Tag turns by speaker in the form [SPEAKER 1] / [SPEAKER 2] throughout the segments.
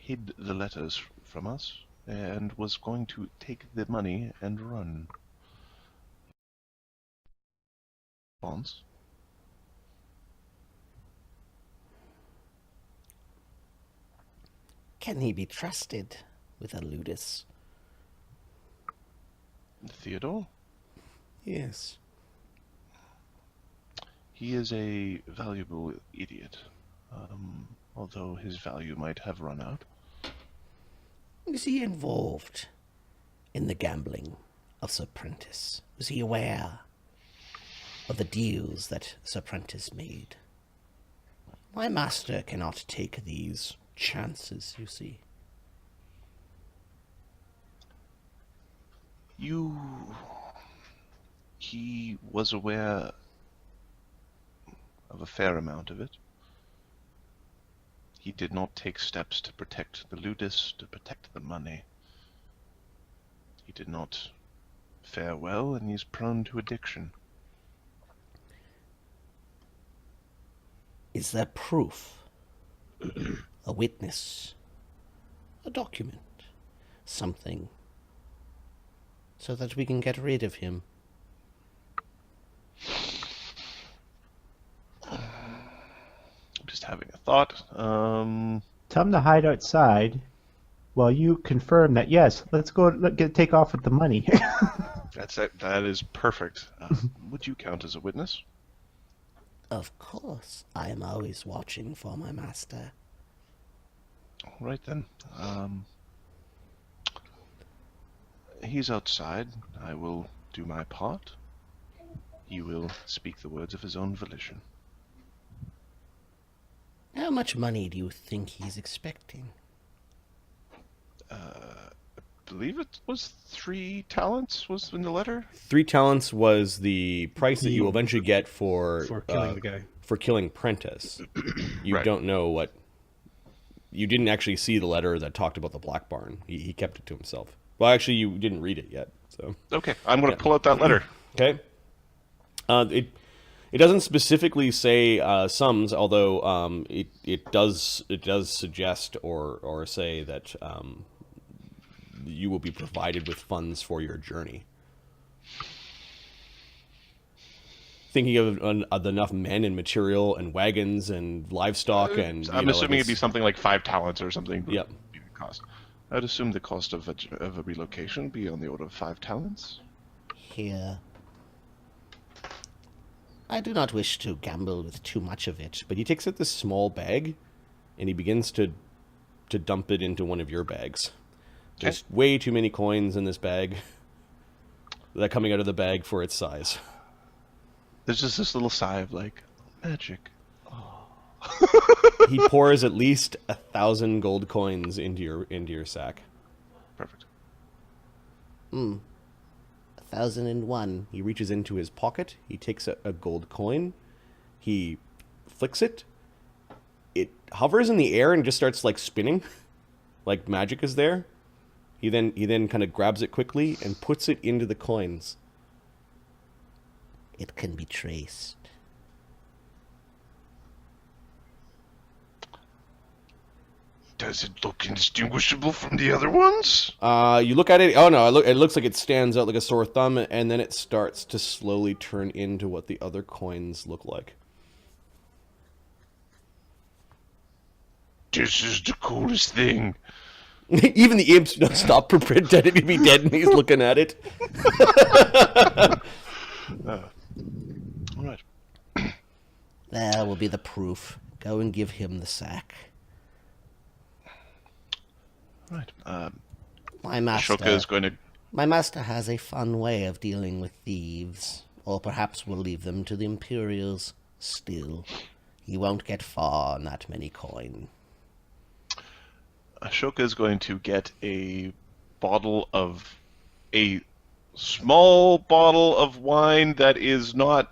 [SPEAKER 1] hid the letters from us and was going to take the money and run. Bonds?
[SPEAKER 2] Can he be trusted with a ludus?
[SPEAKER 1] Theodore?
[SPEAKER 2] Yes.
[SPEAKER 1] He is a valuable idiot, although his value might have run out.
[SPEAKER 2] Is he involved in the gambling of Sir Prentice? Was he aware of the deals that Sir Prentice made? My master cannot take these chances, you see.
[SPEAKER 1] He was aware of a fair amount of it. He did not take steps to protect the ludus, to protect the money. He did not fare well, and he's prone to addiction.
[SPEAKER 2] Is there proof? A witness? A document? Something? So that we can get rid of him?
[SPEAKER 1] I'm just having a thought.
[SPEAKER 3] Tell him to hide outside while you confirm that, yes, let's go take off with the money.
[SPEAKER 1] That's it. That is perfect. Would you count as a witness?
[SPEAKER 2] Of course. I am always watching for my master.
[SPEAKER 1] All right, then. He's outside. I will do my part. He will speak the words of his own volition.
[SPEAKER 2] How much money do you think he's expecting?
[SPEAKER 1] I believe it was 3 talents was in the letter.
[SPEAKER 4] 3 talents was the price that you eventually get for
[SPEAKER 5] killing the guy.
[SPEAKER 4] For killing Prentice. You
[SPEAKER 1] Right.
[SPEAKER 4] don't know what... You didn't actually see the letter that talked about the Black Barn. He kept it to himself. Well, actually, you didn't read it yet. So
[SPEAKER 1] Okay, I'm going to pull out that letter.
[SPEAKER 4] okay. It doesn't specifically say sums, although it does suggest or say that you will be provided with funds for your journey. Thinking of enough men and material and wagons and livestock and
[SPEAKER 1] I'm assuming it'd be something like 5 talents or something.
[SPEAKER 4] Yep.
[SPEAKER 1] Cost. I'd assume the cost of a relocation would be on the order of 5 talents.
[SPEAKER 2] Here. I do not wish to gamble with too much of it.
[SPEAKER 4] But he takes out this small bag, and he begins to dump it into one of your bags. There's way too many coins in this bag. That coming out of the bag for its size.
[SPEAKER 1] There's just this little sigh of like, magic.
[SPEAKER 4] He pours at least 1,000 gold coins into your sack.
[SPEAKER 1] Perfect.
[SPEAKER 2] 1,001.
[SPEAKER 4] He reaches into his pocket. He takes a gold coin. He flicks it. It hovers in the air and just starts like spinning, like magic is there. He then kind of grabs it quickly and puts it into the coins.
[SPEAKER 2] It can be traced.
[SPEAKER 1] Does it look indistinguishable from the other ones?
[SPEAKER 4] You look at it. Oh no! It looks like it stands out like a sore thumb, and then it starts to slowly turn into what the other coins look like.
[SPEAKER 1] This is the coolest thing.
[SPEAKER 4] Even the imps don't stop pretending to be dead, and he's looking at it.
[SPEAKER 1] All right.
[SPEAKER 2] There will be the proof. Go and give him the sack.
[SPEAKER 1] Right.
[SPEAKER 2] My master.
[SPEAKER 1] Ashoka is going to.
[SPEAKER 2] My master has a fun way of dealing with thieves, or perhaps we'll leave them to the Imperials. Still, he won't get far on that many coin.
[SPEAKER 1] Ashoka is going to get a small bottle of wine that is not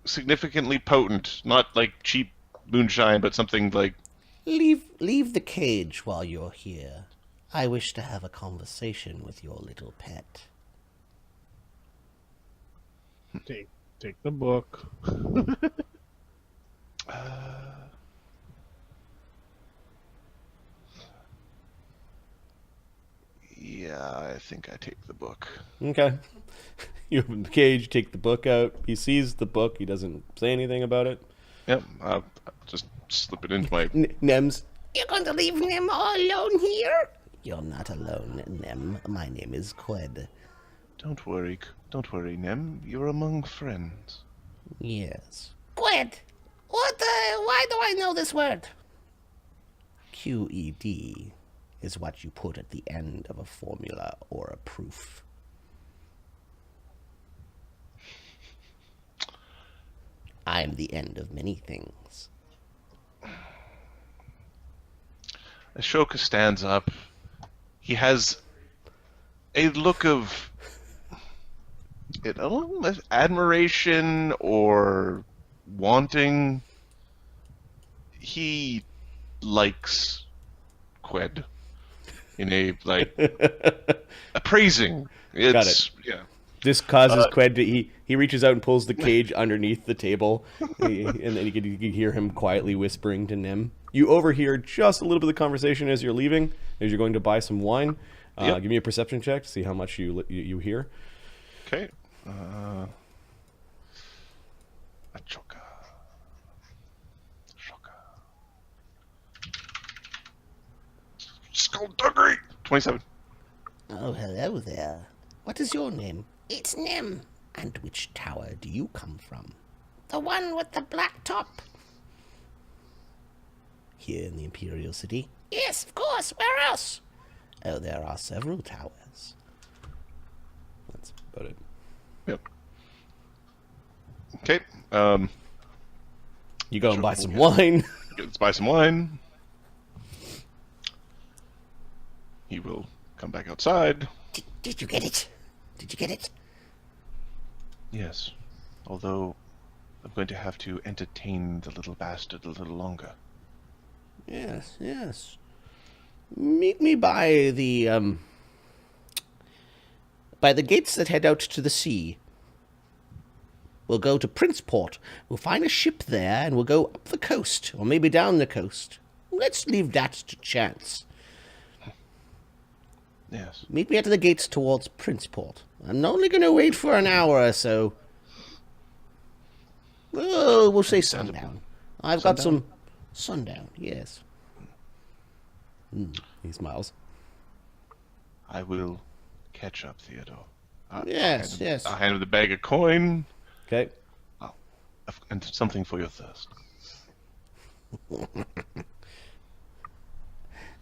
[SPEAKER 1] significantly potent, not like cheap moonshine, but something like.
[SPEAKER 2] Leave the cage while you're here. I wish to have a conversation with your little pet.
[SPEAKER 5] Take the book.
[SPEAKER 1] I think I take the book.
[SPEAKER 4] Okay. You open the cage, take the book out. He sees the book. He doesn't say anything about it.
[SPEAKER 1] Yep, I'll just slip it into my...
[SPEAKER 4] Nems.
[SPEAKER 2] You're going to leave Nem all alone here? You're not alone, Nem. My name is Qued.
[SPEAKER 1] Don't worry, Nem. You're among friends.
[SPEAKER 2] Yes. Qued! Why do I know this word? QED is what you put at the end of a formula or a proof. I'm the end of many things.
[SPEAKER 1] Ashoka stands up. He has a look of admiration or wanting. He likes Qued in a appraising.
[SPEAKER 4] Got it.
[SPEAKER 1] Yeah.
[SPEAKER 4] This causes Qued to he reaches out and pulls the cage underneath the table, and then you can hear him quietly whispering to Nim. You overhear just a little bit of the conversation as you're leaving, as you're going to buy some wine.
[SPEAKER 1] Yep.
[SPEAKER 4] Give me a perception check to see how much you hear.
[SPEAKER 1] Okay. Ashoka. Skullduggery! 27.
[SPEAKER 2] Oh, hello there. What is your name? It's Nem. And which tower do you come from? The one with the black top. Here in the Imperial City? Yes, of course. Where else? Oh, there are several towers.
[SPEAKER 4] That's about it.
[SPEAKER 1] Yep. Okay.
[SPEAKER 4] You go and buy some wine.
[SPEAKER 1] Let's buy some wine. He will come back outside.
[SPEAKER 2] Did you get it? Did you get it?
[SPEAKER 1] Yes. Although, I'm going to have to entertain the little bastard a little longer.
[SPEAKER 2] Yes, yes. Meet me by the gates that head out to the sea. We'll go to Princeport. We'll find a ship there, and we'll go up the coast, or maybe down the coast. Let's leave that to chance.
[SPEAKER 1] Yes.
[SPEAKER 2] Meet me at the gates towards Princeport. I'm only going to wait for an hour or so. Oh, we'll say sundown. I've got some sundown, yes.
[SPEAKER 4] He smiles.
[SPEAKER 1] I will catch up, Theodore.
[SPEAKER 2] Yes, yes.
[SPEAKER 1] I'll hand him the bag of coin.
[SPEAKER 4] Okay.
[SPEAKER 1] And something for your thirst.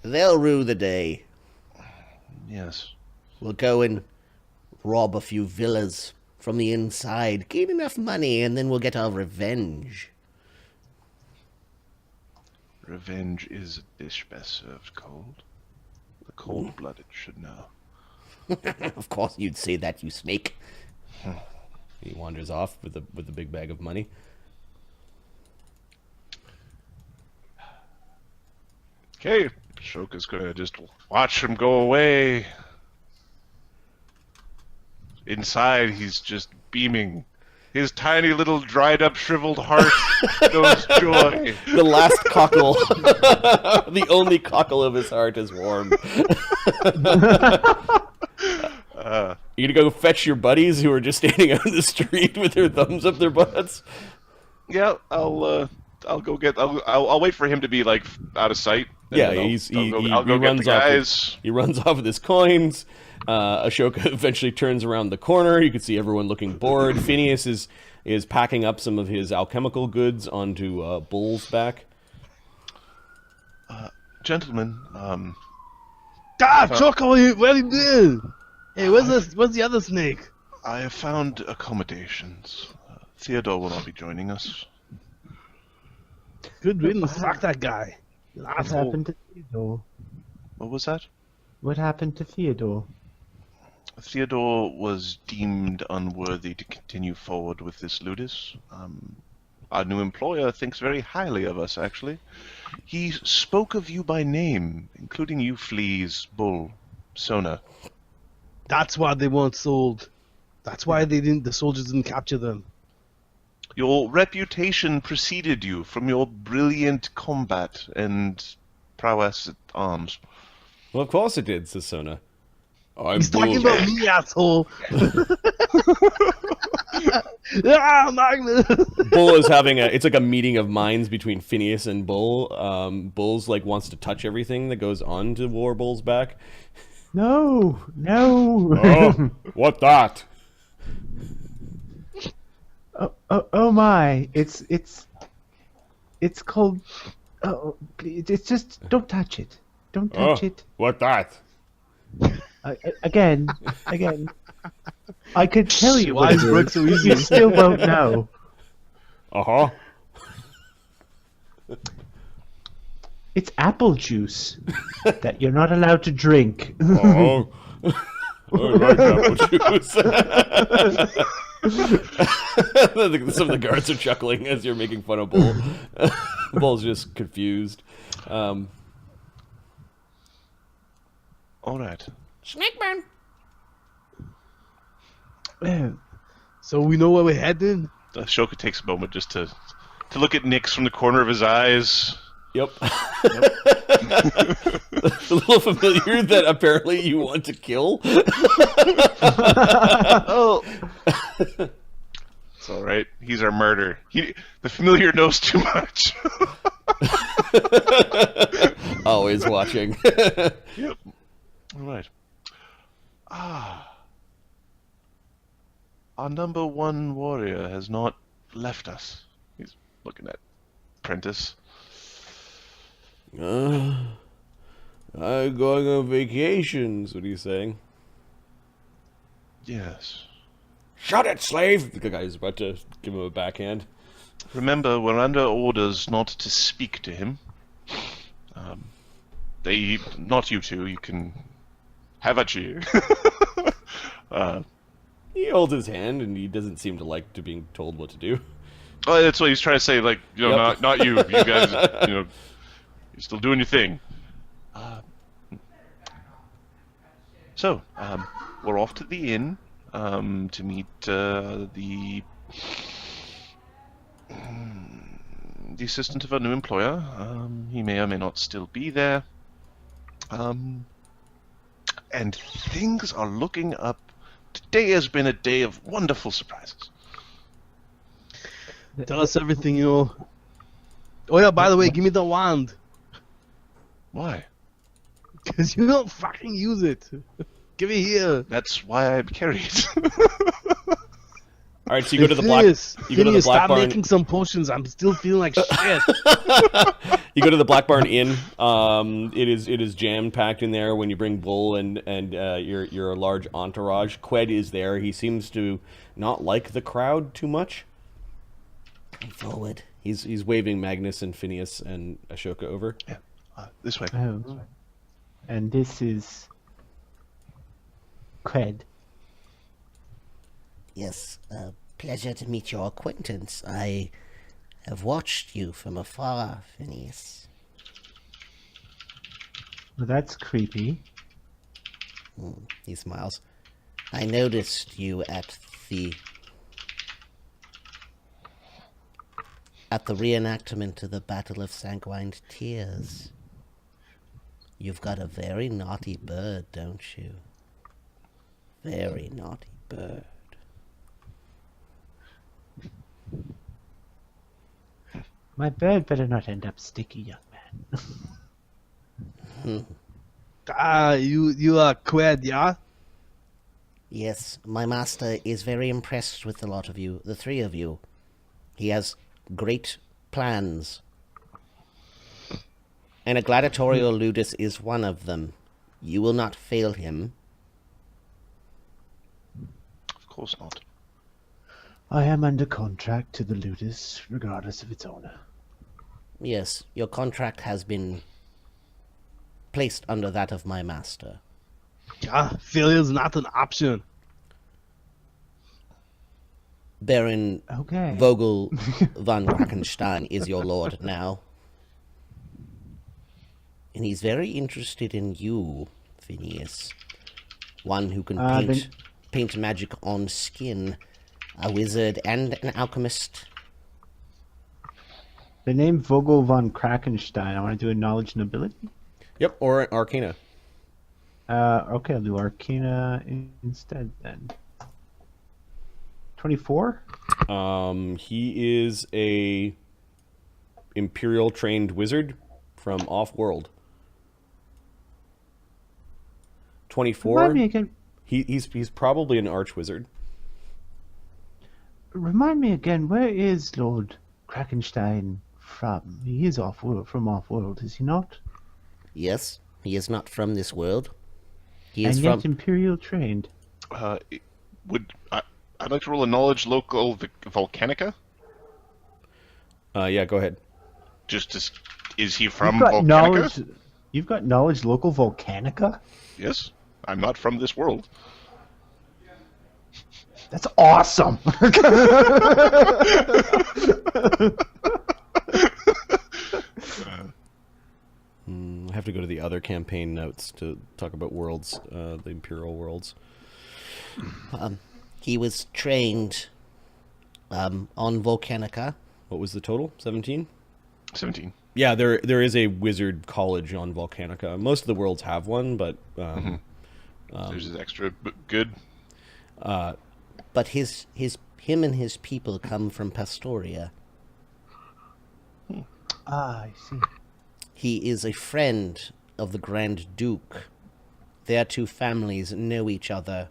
[SPEAKER 2] They'll rue the day.
[SPEAKER 1] Yes.
[SPEAKER 2] We'll go and rob a few villas from the inside, gain enough money, and then we'll get our revenge.
[SPEAKER 1] Revenge is a dish best served cold. The cold-blooded should know.
[SPEAKER 2] Of course you'd say that, you snake.
[SPEAKER 4] He wanders off with the big bag of money.
[SPEAKER 1] Okay, Ashoka's gonna just watch him go away. Inside, he's just beaming. His tiny little dried-up, shriveled heart knows joy.
[SPEAKER 4] The last cockle, the only cockle of his heart is warm. You gonna go fetch your buddies who are just standing out in the street with their thumbs up their butts?
[SPEAKER 1] Yeah, I'll go get. I'll wait for him to be like out of sight. And
[SPEAKER 4] Yeah,
[SPEAKER 1] then I'll go get
[SPEAKER 4] runs
[SPEAKER 1] the guys.
[SPEAKER 4] he runs off with his coins. Ashoka eventually turns around the corner. You can see everyone looking bored. Phineas is packing up some of his alchemical goods onto Bull's back.
[SPEAKER 1] Gentlemen,
[SPEAKER 5] Choco, what are you doing? Hey, where's the other snake?
[SPEAKER 1] I have found accommodations. Theodore will not be joining us.
[SPEAKER 5] Good riddance. Fuck that guy.
[SPEAKER 3] What
[SPEAKER 5] Asshole.
[SPEAKER 3] happened to Theodore?
[SPEAKER 1] What was that?
[SPEAKER 3] What happened to Theodore?
[SPEAKER 1] Theodore was deemed unworthy to continue forward with this ludus. Our new employer thinks very highly of us, actually. He spoke of you by name, including you, Fleas, Bull, Sona.
[SPEAKER 5] That's why they weren't sold. That's why the soldiers didn't capture them.
[SPEAKER 1] Your reputation preceded you from your brilliant combat and prowess at arms.
[SPEAKER 4] Well, of course it did, says Sona. I'm
[SPEAKER 5] He's talking
[SPEAKER 4] Bull.
[SPEAKER 5] about me, asshole. Ah, Magnus.
[SPEAKER 4] Bull is having it's like a meeting of minds between Phineas and Bull. Bull's like wants to touch everything that goes on to War Bull's back.
[SPEAKER 3] No, no.
[SPEAKER 4] Oh, what that?
[SPEAKER 3] Oh my! It's called. Oh, it's just don't touch it. Don't touch it.
[SPEAKER 4] What that?
[SPEAKER 3] Again. I could tell you
[SPEAKER 5] Why
[SPEAKER 3] what
[SPEAKER 5] is
[SPEAKER 3] it
[SPEAKER 5] Brooke
[SPEAKER 3] is.
[SPEAKER 5] so easy?
[SPEAKER 3] You still won't know.
[SPEAKER 4] Uh-huh.
[SPEAKER 3] It's apple juice that you're not allowed to drink.
[SPEAKER 4] Oh. I like apple juice. Some of the guards are chuckling as you're making fun of Bull. Bull's just confused.
[SPEAKER 1] All right.
[SPEAKER 2] Snakeburn.
[SPEAKER 3] Oh,
[SPEAKER 5] So we know where we're heading.
[SPEAKER 1] Ashoka takes a moment just to look at Nyx from the corner of his eyes.
[SPEAKER 4] Yep. A little familiar that apparently you want to kill.
[SPEAKER 3] oh.
[SPEAKER 1] It's all right. He's our murderer. The familiar knows too much.
[SPEAKER 4] Always watching.
[SPEAKER 1] Yep. All right. Our number one warrior has not left us. He's looking at Prentice.
[SPEAKER 4] I'm going on vacations. What are you saying?
[SPEAKER 1] Yes.
[SPEAKER 4] Shut it, slave! The guy's about to give him a backhand.
[SPEAKER 1] Remember, we're under orders not to speak to him. Not you two. You can have a cheer. He
[SPEAKER 4] holds his hand, and he doesn't seem to like to being told what to do.
[SPEAKER 1] Oh, that's what he's trying to say. Like, you know,
[SPEAKER 4] Yep.
[SPEAKER 1] not you. You guys, you know, you're still doing your thing. So, we're off to the inn to meet the assistant of our new employer. He may or may not still be there. And things are looking up. Today has been a day of wonderful surprises.
[SPEAKER 5] Tell us everything you know. Oh yeah, by the way, give me the wand.
[SPEAKER 1] Why?
[SPEAKER 5] Because you don't fucking use it. Give it here.
[SPEAKER 1] That's why I carry it.
[SPEAKER 4] All right, so you go to the black.
[SPEAKER 5] Phineas,
[SPEAKER 4] You go to the
[SPEAKER 5] Phineas,
[SPEAKER 4] black
[SPEAKER 5] stop
[SPEAKER 4] barn.
[SPEAKER 5] making some potions. I'm still feeling like shit.
[SPEAKER 4] You go to the Black Barn Inn. It is jam packed in there. When you bring Bull and your large entourage, Qued is there. He seems to not like the crowd too much.
[SPEAKER 2] Come forward.
[SPEAKER 4] He's waving Magnus and Phineas and Ashoka over.
[SPEAKER 1] Yeah, this way.
[SPEAKER 3] Oh. And this is Cred.
[SPEAKER 2] Yes, pleasure to meet your acquaintance. I have watched you from afar, Phineas.
[SPEAKER 3] Well, that's creepy.
[SPEAKER 2] He smiles. I noticed you at the reenactment of the Battle of Sanguine Tears. You've got a very naughty bird, don't you? Very naughty bird.
[SPEAKER 3] My bird better not end up sticky, young man.
[SPEAKER 5] You are Qued, yeah?
[SPEAKER 2] Yes, my master is very impressed with the lot of you, the three of you. He has great plans. And a gladiatorial ludis is one of them. You will not fail him.
[SPEAKER 1] Of course not.
[SPEAKER 3] I am under contract to the Ludus, regardless of its owner.
[SPEAKER 2] Yes, your contract has been placed under that of my master.
[SPEAKER 5] Failure is not an option.
[SPEAKER 2] Baron
[SPEAKER 3] Okay.
[SPEAKER 2] Vogul van Krakenstein is your lord now. And he's very interested in you, Phineas. One who can paint magic on skin. A wizard and an alchemist.
[SPEAKER 3] The name Vogul van Krakenstein, I want to do a knowledge and ability.
[SPEAKER 4] Yep, or Arcana.
[SPEAKER 3] Okay, I'll do Arcana instead then. 24?
[SPEAKER 4] He is a Imperial trained wizard from off-world. 24.
[SPEAKER 3] Remind me again.
[SPEAKER 4] He's probably an arch wizard.
[SPEAKER 3] Remind me again. Where is Lord Krakenstein from? He is from off-world, is he not?
[SPEAKER 2] Yes, he is not from this world. He
[SPEAKER 3] And
[SPEAKER 2] is
[SPEAKER 3] yet
[SPEAKER 2] from...
[SPEAKER 3] Imperial trained.
[SPEAKER 1] I'd like to roll a knowledge local volcanica.
[SPEAKER 4] Yeah, go ahead.
[SPEAKER 1] Is he from
[SPEAKER 3] You've got
[SPEAKER 1] Volcanica?
[SPEAKER 3] knowledge. You've got knowledge local volcanica.
[SPEAKER 1] Yes, I'm not from this world.
[SPEAKER 3] That's awesome.
[SPEAKER 4] I have to go to the other campaign notes to talk about worlds, the Imperial worlds.
[SPEAKER 2] He was trained on Volcanica.
[SPEAKER 4] What was the total? 17?
[SPEAKER 1] 17.
[SPEAKER 4] Yeah, there is a wizard college on Volcanica. Most of the worlds have one, but
[SPEAKER 1] There's his extra good.
[SPEAKER 2] But him and his people come from Pastoria.
[SPEAKER 3] I see.
[SPEAKER 2] He is a friend of the Grand Duke. Their two families know each other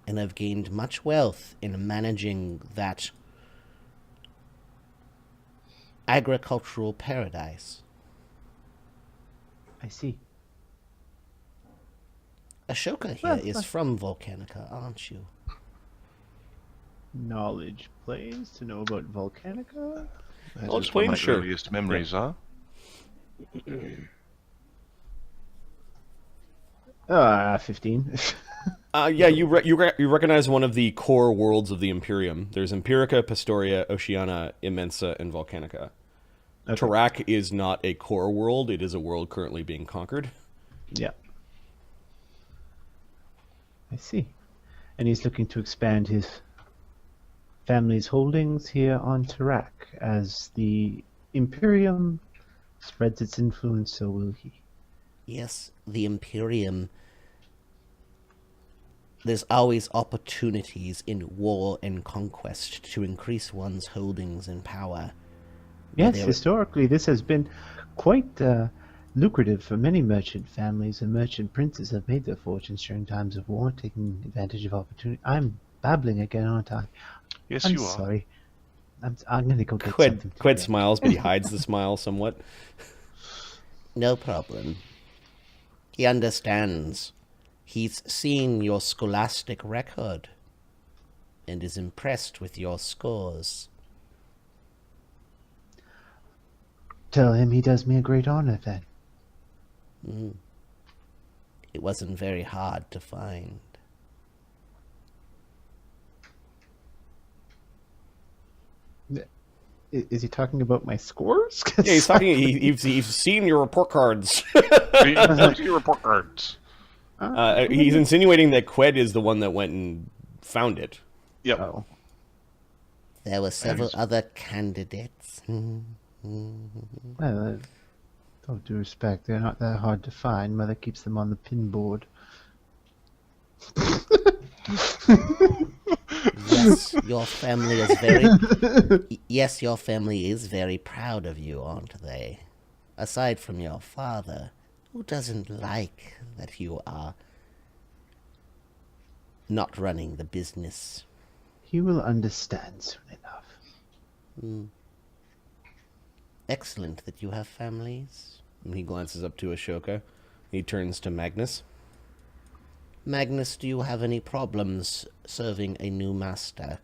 [SPEAKER 2] and have gained much wealth in managing that agricultural paradise.
[SPEAKER 3] I see.
[SPEAKER 2] Ashoka here is from Volcanica, aren't you?
[SPEAKER 3] Knowledge plays to know about volcanica.
[SPEAKER 1] That
[SPEAKER 4] I'll
[SPEAKER 1] is one of my
[SPEAKER 4] explain, sure.
[SPEAKER 1] earliest memories, huh?
[SPEAKER 3] 15.
[SPEAKER 4] Yeah, you recognize one of the core worlds of the Imperium. There's Empirica, Pastoria, Oceania, Immensa, and Volcanica.
[SPEAKER 3] Okay.
[SPEAKER 4] Tarak is not a core world. It is a world currently being conquered.
[SPEAKER 3] Yeah. I see. And he's looking to expand his family's holdings here on Tarak. As the Imperium spreads its influence, so will he.
[SPEAKER 2] Yes, the Imperium. There's always opportunities in war and conquest to increase one's holdings and power.
[SPEAKER 3] Yes,
[SPEAKER 2] There-
[SPEAKER 3] historically this has been quite lucrative for many merchant families, and merchant princes have made their fortunes during times of war, taking advantage of opportunity. I'm babbling again, aren't I?
[SPEAKER 1] Yes,
[SPEAKER 3] I'm
[SPEAKER 1] you are.
[SPEAKER 3] sorry. I'm going to go get something. to
[SPEAKER 4] Qued
[SPEAKER 3] drink.
[SPEAKER 4] smiles, but he hides the smile somewhat.
[SPEAKER 2] No problem. He understands. He's seen your scholastic record and is impressed with your scores.
[SPEAKER 3] Tell him he does me a great honor then.
[SPEAKER 2] It wasn't very hard to find.
[SPEAKER 3] Is he talking about my scores?
[SPEAKER 4] Yeah, he's talking. He's seen your report cards.
[SPEAKER 1] Your report cards.
[SPEAKER 4] He's insinuating that Qued is the one that went and found it.
[SPEAKER 1] Yep.
[SPEAKER 3] Oh.
[SPEAKER 2] There were several other candidates.
[SPEAKER 3] Well, with all due respect, they're not that hard to find. Mother keeps them on the pin board.
[SPEAKER 2] Yes, your family is very... Yes, your family is very proud of you, aren't they? Aside from your father, who doesn't like that you are not running the business.
[SPEAKER 3] He will understand soon enough.
[SPEAKER 2] Excellent that you have families.
[SPEAKER 4] And he glances up to Ashoka. He turns to Magnus.
[SPEAKER 2] Magnus, do you have any problems serving a new master?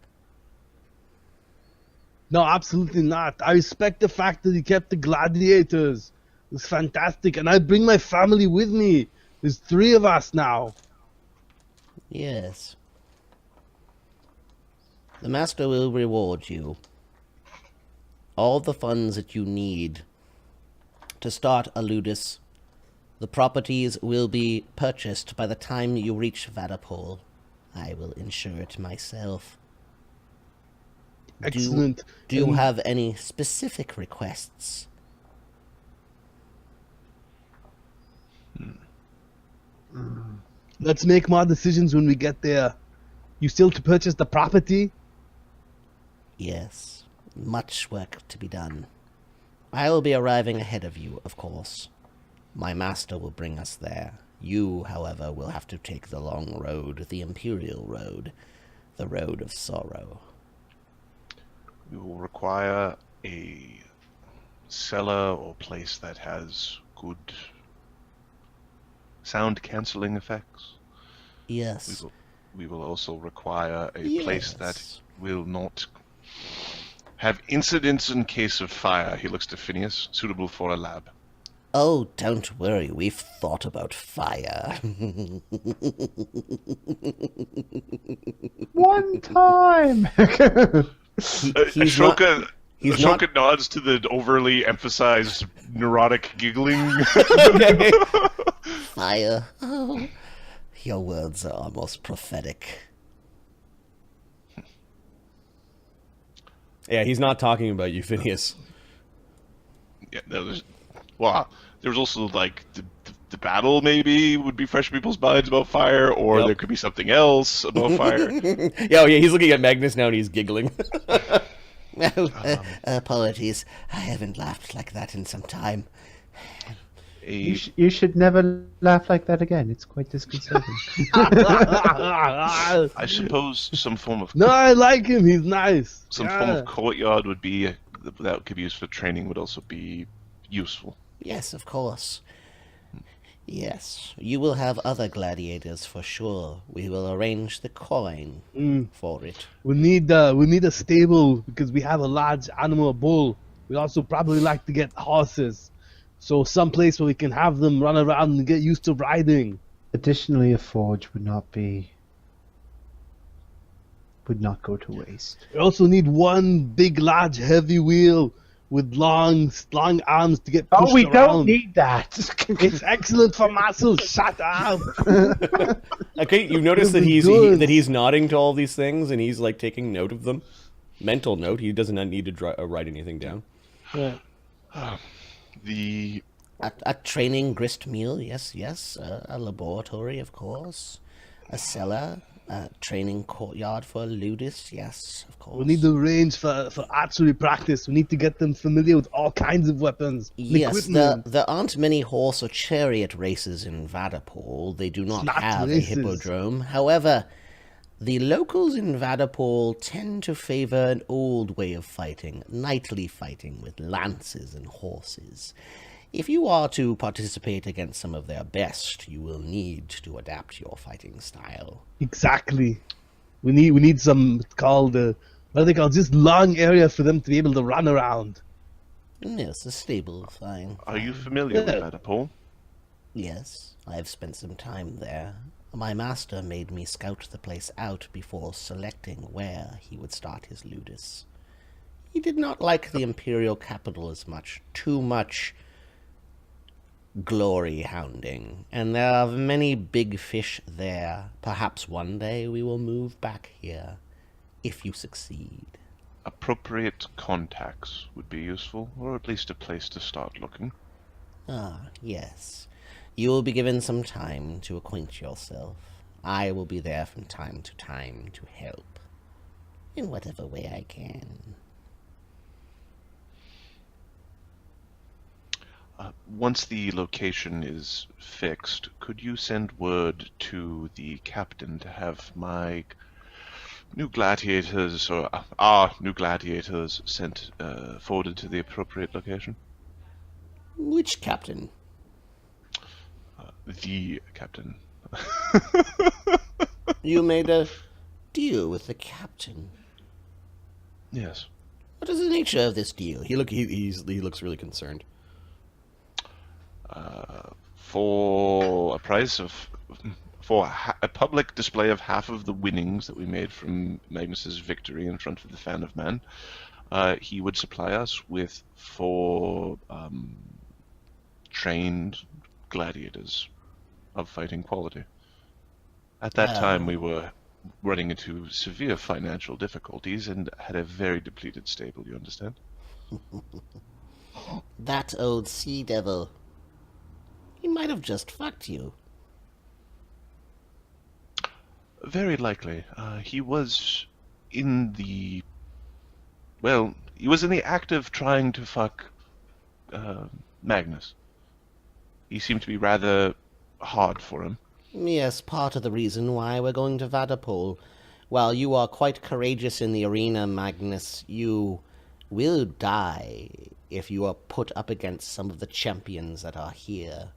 [SPEAKER 5] No, absolutely not. I respect the fact that he kept the gladiators. It's fantastic, and I bring my family with me. There's 3 of us now.
[SPEAKER 2] Yes. The master will reward you. All the funds that you need to start a ludus. The properties will be purchased by the time you reach Vaddapol. I will insure it myself.
[SPEAKER 5] Excellent.
[SPEAKER 2] Do you have any specific requests?
[SPEAKER 5] Let's make more decisions when we get there. You still to purchase the property?
[SPEAKER 2] Yes, much work to be done. I will be arriving ahead of you, of course. My master will bring us there. You, however, will have to take the long road, the Imperial Road, the road of sorrow.
[SPEAKER 1] We will require a cellar or place that has good sound cancelling effects.
[SPEAKER 2] Yes.
[SPEAKER 1] We will also require a place that
[SPEAKER 2] Yes.
[SPEAKER 1] will not have incidents in case of fire. He looks to Phineas, suitable for a lab.
[SPEAKER 2] Oh, don't worry, we've thought about fire.
[SPEAKER 3] One time.
[SPEAKER 2] He's not-
[SPEAKER 1] Ashoka,
[SPEAKER 2] he's
[SPEAKER 1] Ashoka
[SPEAKER 2] not-
[SPEAKER 1] nods to the overly emphasized neurotic giggling.
[SPEAKER 2] Fire. Oh, your words are almost prophetic.
[SPEAKER 4] Yeah, he's not talking about you, Phineas.
[SPEAKER 1] Yeah, there's also like the battle maybe would be fresh in people's minds about fire, or
[SPEAKER 4] Yep.
[SPEAKER 1] there could be something else about fire.
[SPEAKER 4] Yeah, he's looking at Magnus now and he's giggling.
[SPEAKER 2] Apologies, I haven't laughed like that in some time.
[SPEAKER 3] You should never laugh like that again. It's quite disconcerting.
[SPEAKER 1] I suppose some form of
[SPEAKER 5] No, I like him. He's nice.
[SPEAKER 1] form of courtyard would be that could be used for training would also be useful.
[SPEAKER 2] Yes, of course. Yes, you will have other gladiators for sure. We will arrange the coin for it.
[SPEAKER 5] We need a stable because we have a large animal bull. We'd also probably like to get horses. So someplace where we can have them run around and get used to riding.
[SPEAKER 3] Additionally, a forge would not go to waste.
[SPEAKER 5] We also need one big, large, heavy wheel with long arms to get pushed around.
[SPEAKER 3] Don't need that.
[SPEAKER 5] It's excellent for muscles. Shut up.
[SPEAKER 4] Okay, you notice that
[SPEAKER 5] Good.
[SPEAKER 4] he's nodding to all these things and he's like taking note of them. Mental note. He doesn't need to write anything down.
[SPEAKER 5] Yeah.
[SPEAKER 1] The
[SPEAKER 2] A training grist mill, yes. A laboratory, of course. A cellar. A training courtyard for ludis, yes, of course.
[SPEAKER 5] We need the range for archery practice. We need to get them familiar with all kinds of weapons. and
[SPEAKER 2] Yes,
[SPEAKER 5] equipment.
[SPEAKER 2] there aren't many horse or chariot races in Vaddapol. They do not
[SPEAKER 5] Not
[SPEAKER 2] have
[SPEAKER 5] races.
[SPEAKER 2] a hippodrome. However, the locals in Vaddapol tend to favor an old way of fighting, knightly fighting with lances and horses. If you are to participate against some of their best, you will need to adapt your fighting style.
[SPEAKER 5] Exactly. We need some called what are they called? Just long area for them to be able to run around.
[SPEAKER 2] Yes, a stable, fine.
[SPEAKER 1] are you familiar with
[SPEAKER 5] Yeah.
[SPEAKER 1] Vaddapol?
[SPEAKER 2] Yes, I have spent some time there. My master made me scout the place out before selecting where he would start his ludus. He did not like the imperial capital as much. Too much glory hounding, and there are many big fish there. Perhaps one day we will move back here, if you succeed.
[SPEAKER 1] Appropriate contacts would be useful, or at least a place to start looking.
[SPEAKER 2] Ah, yes. You will be given some time to acquaint yourself. I will be there from time to time to help, in whatever way I can.
[SPEAKER 1] Once the location is fixed, could you send word to the captain to have my new gladiators, or our new gladiators, sent forwarded to the appropriate location?
[SPEAKER 2] Which captain?
[SPEAKER 1] The captain.
[SPEAKER 2] You made a deal with the captain.
[SPEAKER 1] Yes.
[SPEAKER 2] What is the nature of this deal?
[SPEAKER 4] He looks really concerned.
[SPEAKER 1] For a price of a public display of half of the winnings that we made from Magnus's victory in front of the Fan of Man, he would supply us with 4 trained gladiators of fighting quality. At that time, we were running into severe financial difficulties and had a very depleted stable, you understand?
[SPEAKER 2] That old sea devil. He might have just fucked you.
[SPEAKER 1] Very likely. He was in the... Well, he was in the act of trying to fuck Magnus. He seemed to be rather hard for him.
[SPEAKER 2] Yes, part of the reason why we're going to Vaddapol. While you are quite courageous in the arena, Magnus, you will die if you are put up against some of the champions that are here.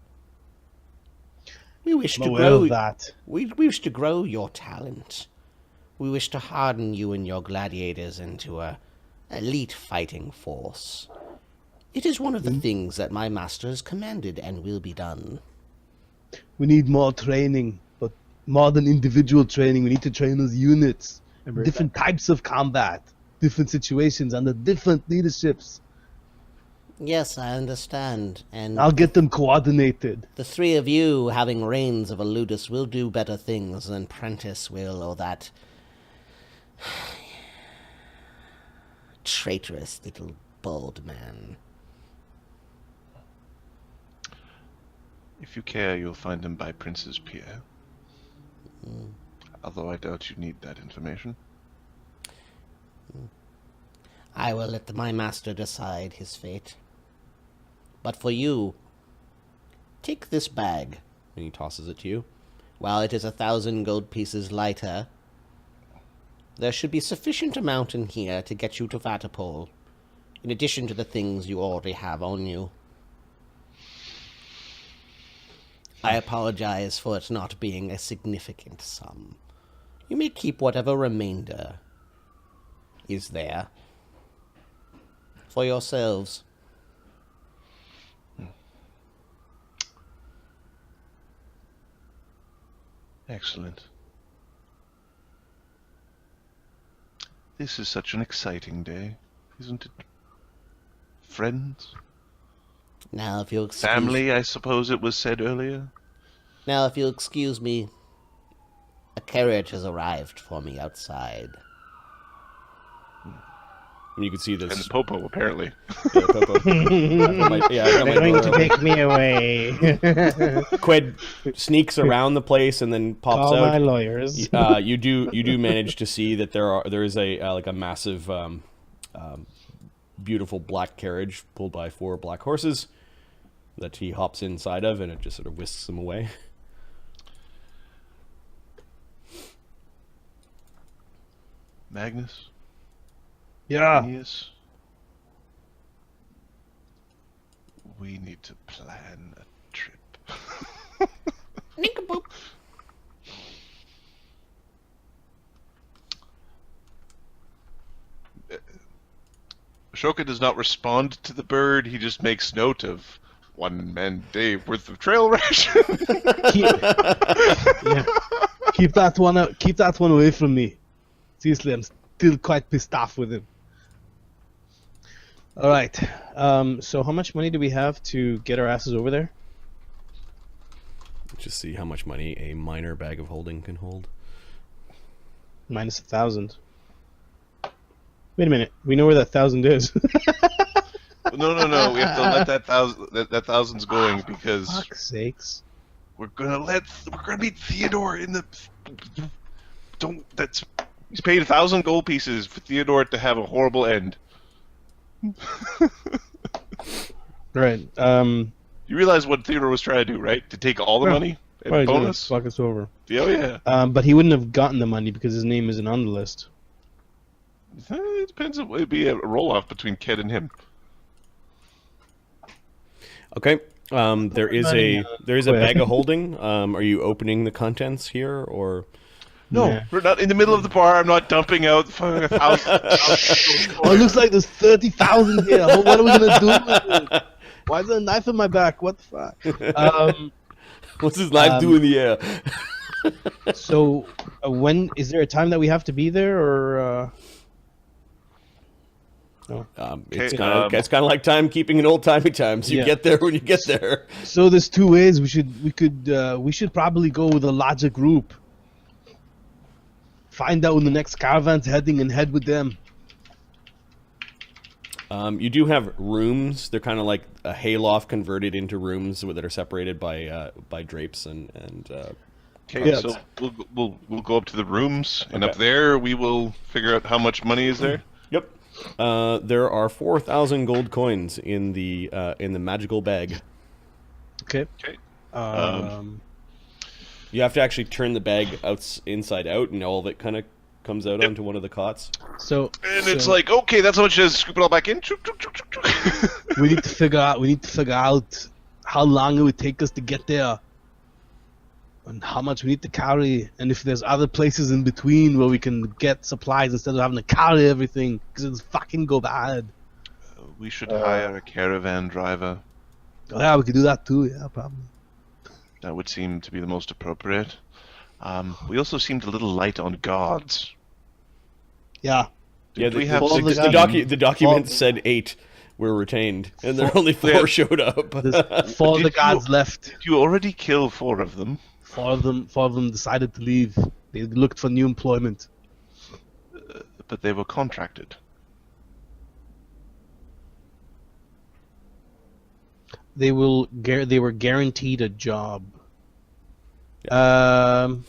[SPEAKER 2] We wish
[SPEAKER 5] I'm
[SPEAKER 2] to
[SPEAKER 5] aware
[SPEAKER 2] grow
[SPEAKER 5] of that.
[SPEAKER 2] We wish to grow your talent. We wish to harden you and your gladiators into a elite fighting force. It is one of the things that my master has commanded and will be done.
[SPEAKER 5] We need more training, but more than individual training. We need to train as units. Different types of combat, different situations, under different leaderships.
[SPEAKER 2] Yes, I understand, and
[SPEAKER 5] I'll get them coordinated.
[SPEAKER 2] the three of you having reins of a ludus will do better things than Prentice will, or that traitorous little bald man.
[SPEAKER 1] If you care, you'll find him by Prince's Pier. Although I doubt you need that information.
[SPEAKER 2] I will let my master decide his fate. But for you, take this bag.
[SPEAKER 4] And he tosses it to you.
[SPEAKER 2] While it is 1,000 gold pieces lighter, there should be sufficient amount in here to get you to Vaddapol, in addition to the things you already have on you. I apologize for it not being a significant sum. You may keep whatever remainder is there for yourselves.
[SPEAKER 1] Excellent. This is such an exciting day, isn't it? Friends?
[SPEAKER 2] Now, if you'll excuse
[SPEAKER 1] Family, I suppose it was said earlier.
[SPEAKER 2] Now, if you'll excuse me, a carriage has arrived for me outside.
[SPEAKER 4] And you can see this.
[SPEAKER 1] And Popo, apparently.
[SPEAKER 4] Yeah, Popo.
[SPEAKER 3] They're going to take me away.
[SPEAKER 4] Qued sneaks around the place and then pops
[SPEAKER 3] Call
[SPEAKER 4] out.
[SPEAKER 3] my lawyers.
[SPEAKER 4] You do manage to see that there is a like a massive, beautiful black carriage pulled by 4 black horses that he hops inside of, and it just sort of whisks him away.
[SPEAKER 1] Magnus?
[SPEAKER 5] Yeah.
[SPEAKER 1] Phineas? We need to plan a trip.
[SPEAKER 2] Nincompoop.
[SPEAKER 1] Ashoka does not respond to the bird. He just makes note of 1 man day worth of trail ration.
[SPEAKER 5] Keep that one out. Keep that one away from me. Seriously, I'm still quite pissed off with him. All right. So how much money do we have to get our asses over there?
[SPEAKER 4] Just see how much money a minor bag of holding can hold.
[SPEAKER 5] Minus 1,000. Wait a minute. We know where that 1,000 is.
[SPEAKER 1] No. We have to let that thousand's going because
[SPEAKER 5] Fuck's sakes.
[SPEAKER 1] we're gonna meet Theodore in the. He's paid 1,000 gold pieces for Theodore to have a horrible end.
[SPEAKER 5] Right.
[SPEAKER 1] You realize what Theodore was trying to do, right? To take all the
[SPEAKER 5] Yeah.
[SPEAKER 1] money and
[SPEAKER 5] Right,
[SPEAKER 1] bonus.
[SPEAKER 5] fuck us over.
[SPEAKER 1] Oh yeah.
[SPEAKER 5] But he wouldn't have gotten the money because his name isn't on the list.
[SPEAKER 1] It depends. It'd be a roll-off between Ked and him.
[SPEAKER 4] Okay. There is a
[SPEAKER 5] Go ahead.
[SPEAKER 4] bag of holding. Are you opening the contents here, or?
[SPEAKER 1] No,
[SPEAKER 5] Yeah.
[SPEAKER 1] we're not in the middle of the bar. I'm not dumping out fucking 1,000.
[SPEAKER 5] Oh, it looks like there's 30,000 here. What are we gonna do with it? Why is there a knife in my back? What the fuck?
[SPEAKER 4] What's his knife do in the air?
[SPEAKER 5] So, when is there a time that we have to be there, or? No.
[SPEAKER 4] It's
[SPEAKER 1] Okay,
[SPEAKER 4] kind of like timekeeping in old timey times. You
[SPEAKER 5] Yeah.
[SPEAKER 4] get there when you get there.
[SPEAKER 5] So there's 2 ways. We should probably go with a larger group. Find out when the next caravan's heading and head with them.
[SPEAKER 4] You do have rooms. They're kind of like a hayloft converted into rooms that are separated by drapes and
[SPEAKER 1] Okay,
[SPEAKER 5] Yeah,
[SPEAKER 1] so we'll go up to the rooms, and
[SPEAKER 4] Okay.
[SPEAKER 1] up there we will figure out how much money is there.
[SPEAKER 4] Yep. There are 4,000 gold coins in the magical bag.
[SPEAKER 5] Okay.
[SPEAKER 1] Okay.
[SPEAKER 4] You have to actually turn the bag inside out, and all of it kind of comes out onto one of the cots.
[SPEAKER 5] So
[SPEAKER 1] And it's like, okay, that's how much it is. Scoop it all back in. Chook, chook, chook, chook, chook.
[SPEAKER 5] we need to figure out how long it would take us to get there, and how much we need to carry, and if there's other places in between where we can get supplies instead of having to carry everything, because it's fucking go bad.
[SPEAKER 1] We should hire a caravan driver.
[SPEAKER 5] Oh, yeah, we could do that too. Yeah, probably.
[SPEAKER 1] That would seem to be the most appropriate. We also seemed a little light on guards.
[SPEAKER 5] Yeah.
[SPEAKER 4] Yeah,
[SPEAKER 1] we have
[SPEAKER 5] all the
[SPEAKER 1] six-
[SPEAKER 5] guys-
[SPEAKER 4] the document
[SPEAKER 5] all-
[SPEAKER 4] said 8 were retained, and there only 4 showed up.
[SPEAKER 5] There's 4 of the
[SPEAKER 1] Did you-
[SPEAKER 5] guards left.
[SPEAKER 1] Did you already kill 4 of them?
[SPEAKER 5] 4 of them decided to leave. They looked for new employment.
[SPEAKER 1] But they were contracted.
[SPEAKER 5] They were guaranteed a job.
[SPEAKER 4] And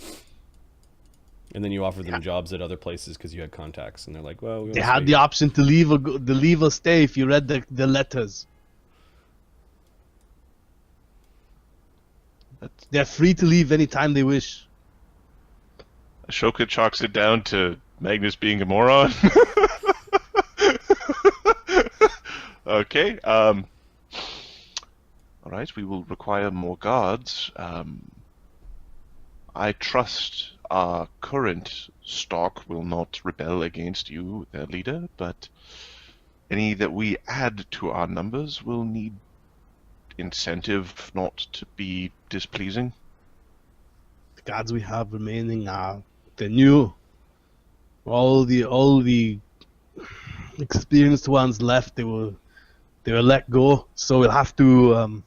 [SPEAKER 4] then you offer them jobs at other places because you had contacts, and they're like, "Well, we
[SPEAKER 5] They
[SPEAKER 4] wanna
[SPEAKER 5] had
[SPEAKER 4] stay
[SPEAKER 5] the option to leave or stay if you read the letters.
[SPEAKER 1] That's-
[SPEAKER 5] They're free to leave anytime they wish.
[SPEAKER 1] Ashoka chalks it down to Magnus being a moron. Okay. All right. We will require more guards. I trust our current stock will not rebel against you, their leader, but any that we add to our numbers will need incentive not to be displeasing.
[SPEAKER 5] The guards we have remaining are they're new. All the experienced ones left. They were let go. So we'll have to.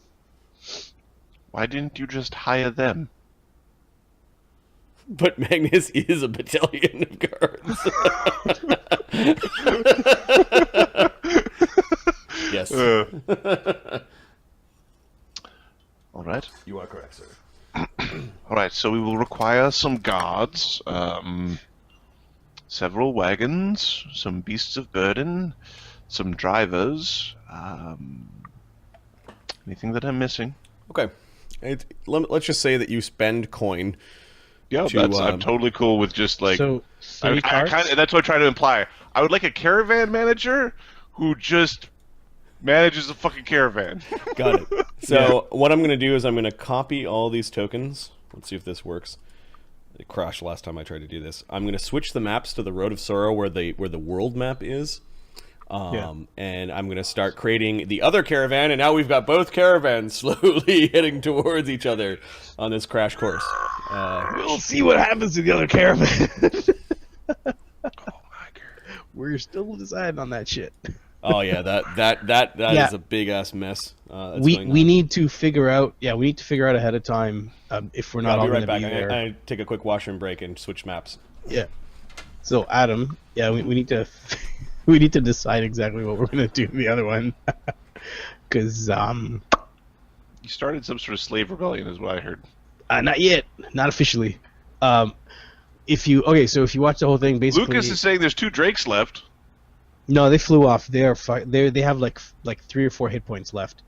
[SPEAKER 1] Why didn't you just hire them?
[SPEAKER 4] But Magnus is a battalion of guards. Yes.
[SPEAKER 1] All right.
[SPEAKER 4] You are correct, sir.
[SPEAKER 1] All right, so we will require some guards, several wagons, some beasts of burden, some drivers. Anything that I'm missing?
[SPEAKER 4] Okay. Let's just say that you spend coin.
[SPEAKER 1] Yeah, I'm totally cool with just like.
[SPEAKER 5] so
[SPEAKER 1] I
[SPEAKER 5] 3 carts.
[SPEAKER 1] that's what I'm trying to imply. I would like a caravan manager who just manages a fucking caravan.
[SPEAKER 4] Got it. So what I'm going to do is I'm going to copy all these tokens. Let's see if this works. It crashed last time I tried to do this. I'm going to switch the maps to the Road of Sorrow where the world map is. And I'm going to start creating the other caravan, and now we've got both caravans slowly heading towards each other on this crash course.
[SPEAKER 5] We'll see what happens to the other caravan.
[SPEAKER 1] Oh my god.
[SPEAKER 5] We're still deciding on that shit.
[SPEAKER 4] Oh yeah, that
[SPEAKER 5] Yeah.
[SPEAKER 4] is a big ass mess. That's
[SPEAKER 5] We
[SPEAKER 4] going
[SPEAKER 5] we
[SPEAKER 4] on.
[SPEAKER 5] need to figure out. Yeah, we need to figure out ahead of time if we're not
[SPEAKER 4] I'll
[SPEAKER 5] all
[SPEAKER 4] be right
[SPEAKER 5] going to
[SPEAKER 4] back.
[SPEAKER 5] be there.
[SPEAKER 4] I take a quick washroom break and switch maps.
[SPEAKER 5] Yeah. So Adam, yeah, we need to we need to decide exactly what we're going to do in the other one, because
[SPEAKER 1] You started some sort of slave rebellion, is what I heard.
[SPEAKER 5] not yet, not officially. If you watch the whole thing, basically
[SPEAKER 1] Lucas is saying there's 2 Drakes left.
[SPEAKER 5] no, they flew off. They have like 3 or 4 hit points left.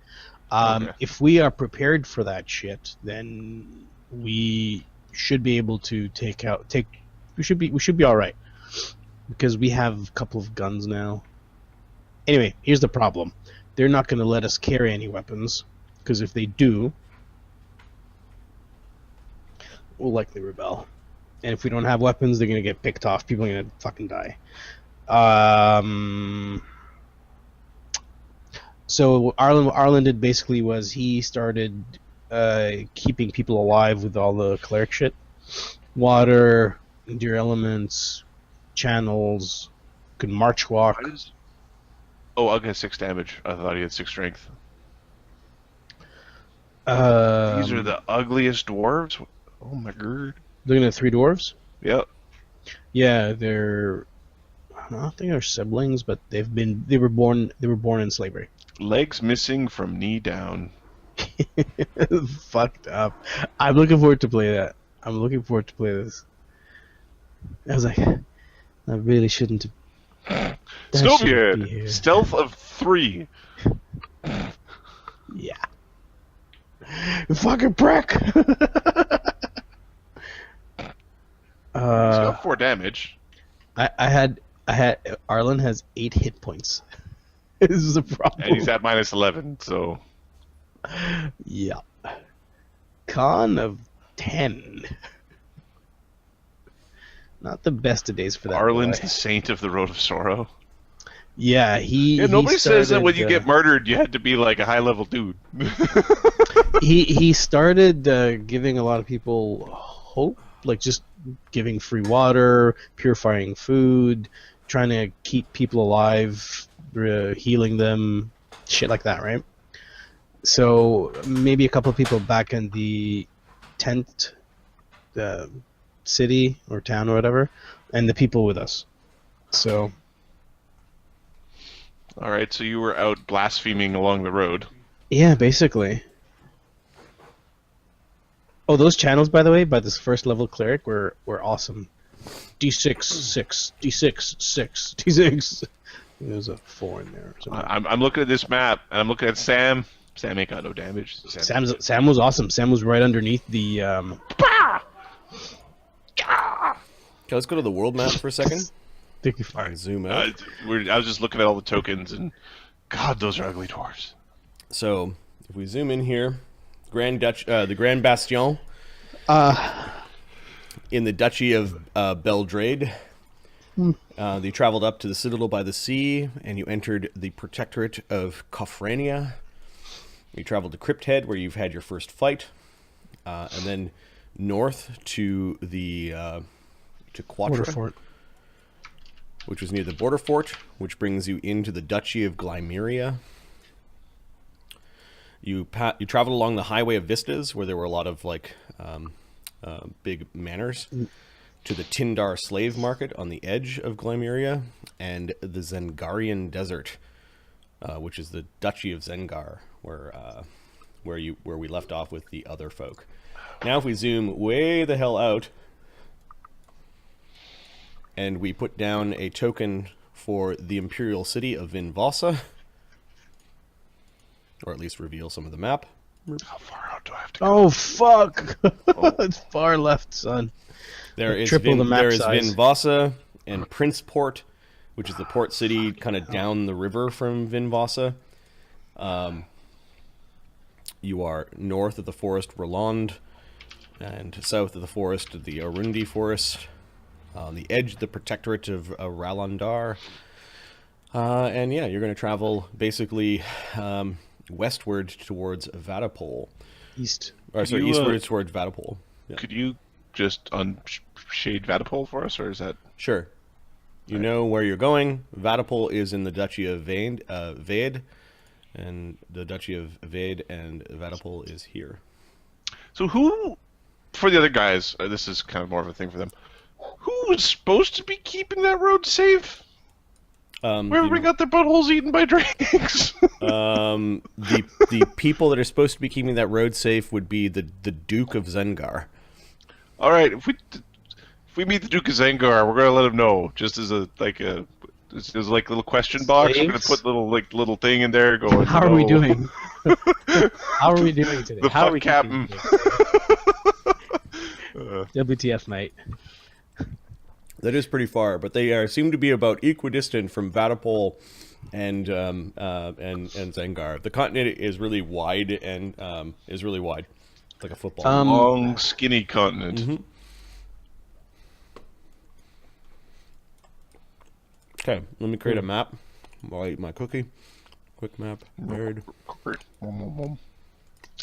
[SPEAKER 1] Okay.
[SPEAKER 5] If we are prepared for that shit, then we should be able to we should be all right, because we have a couple of guns now. Anyway, here's the problem. They're not going to let us carry any weapons, because if they do, we'll likely rebel. And if we don't have weapons, they're going to get picked off. People are going to fucking die. So Arlen did basically was he started keeping people alive with all the cleric shit. Water, dear elements, channels, could march walk.
[SPEAKER 1] Oh, I'll get 6 damage. I thought he had 6 strength. These are the ugliest dwarves. Oh my god.
[SPEAKER 5] Looking at 3 dwarves.
[SPEAKER 1] Yep.
[SPEAKER 5] Yeah, they're. I don't think they're siblings, but they were born in slavery.
[SPEAKER 1] Legs missing from knee down.
[SPEAKER 5] Fucked up. I'm looking forward to play that. I'm looking forward to play this. I was like, I really shouldn't have. That shouldn't be
[SPEAKER 1] Snovier,
[SPEAKER 5] here.
[SPEAKER 1] stealth of 3.
[SPEAKER 5] Yeah. You fucking prick!
[SPEAKER 1] He's got 4 damage.
[SPEAKER 5] I had Arlen has 8 hit points. This is a problem.
[SPEAKER 1] And he's at minus 11, so...
[SPEAKER 5] Yeah. Con of 10. Not the best of days for that
[SPEAKER 1] Arlen's
[SPEAKER 5] boy.
[SPEAKER 1] the saint of the Road of Sorrow.
[SPEAKER 5] Yeah,
[SPEAKER 1] Yeah, nobody says that when you get murdered, you had to be like a high-level dude.
[SPEAKER 5] he started giving a lot of people hope, like just giving free water, purifying food, trying to keep people alive, healing them, shit like that, right? So maybe a couple of people back in the tent city or town or whatever, and the people with us. So
[SPEAKER 1] All right, so you were out blaspheming along the road.
[SPEAKER 5] yeah, basically. Oh, those channels, by the way, by this first level cleric were awesome. D6, 6, D6, 6, D6. There's a 4 in there. Or something.
[SPEAKER 1] I'm looking at this map, and I'm looking at Sam. Sam ain't got no damage.
[SPEAKER 5] Sam was awesome. Sam was right underneath the.
[SPEAKER 4] Okay, let's go to the world map for a second.
[SPEAKER 5] Thank you.
[SPEAKER 4] And zoom out.
[SPEAKER 1] I was just looking at all the tokens, and God, those are ugly dwarves.
[SPEAKER 4] So if we zoom in here, the Grand Bastion in the Duchy of Belgrade. They traveled up to the Citadel by the Sea, and you entered the Protectorate of Kofrania. You traveled to Crypthead, where you've had your first fight, and then north to the to Quatra,
[SPEAKER 5] Border fort.
[SPEAKER 4] which was near the border fort, which brings you into the Duchy of Glymeria. You traveled along the Highway of Vistas, where there were a lot of big manors, to the Tindar slave market on the edge of Glymeria, and the Zengarian Desert, which is the Duchy of Zengar, where we left off with the other folk. Now, if we zoom way the hell out, and we put down a token for the Imperial City of Vin Vossa, or at least reveal some of the map.
[SPEAKER 1] How far out do I have to go?
[SPEAKER 5] Oh fuck! It's far left, son.
[SPEAKER 4] There is
[SPEAKER 5] Triple the map size.
[SPEAKER 4] Vin Vossa and Princeport, which is the port city kind of down the river from Vin Vossa. You are north of the forest Roland, and south of the forest of the Arundi Forest, on the edge of the Protectorate of Ralandar. And yeah, you're going to travel basically westward towards Vaddapol.
[SPEAKER 1] Could you,
[SPEAKER 4] eastward towards Vaddapol. Yeah.
[SPEAKER 1] Could you just unshade Vaddapol for us, or is that...
[SPEAKER 4] Sure. You know where you're going. Vaddapol is in the Duchy of Vade, and the Duchy of Vade and Vaddapol is here.
[SPEAKER 1] So who, for the other guys, this is kind of more of a thing for them, who is supposed to be keeping that road safe? Where we got their buttholes eaten by drakes?
[SPEAKER 4] The people that are supposed to be keeping that road safe would be the Duke of Zengar.
[SPEAKER 1] All right, if we meet the Duke of Zengar, we're gonna let him know. Just as a little question box. We're gonna put little thing in there going.
[SPEAKER 5] How are we doing? How are we doing today?
[SPEAKER 1] The
[SPEAKER 5] How are we
[SPEAKER 1] captain.
[SPEAKER 5] WTF, mate?
[SPEAKER 4] That is pretty far, but they seem to be about equidistant from Vaddapol and Zengar. The continent is really wide and like a football.
[SPEAKER 1] Long, skinny continent.
[SPEAKER 4] Mm-hmm. Okay, let me create a map while I eat my cookie. Quick map, bird.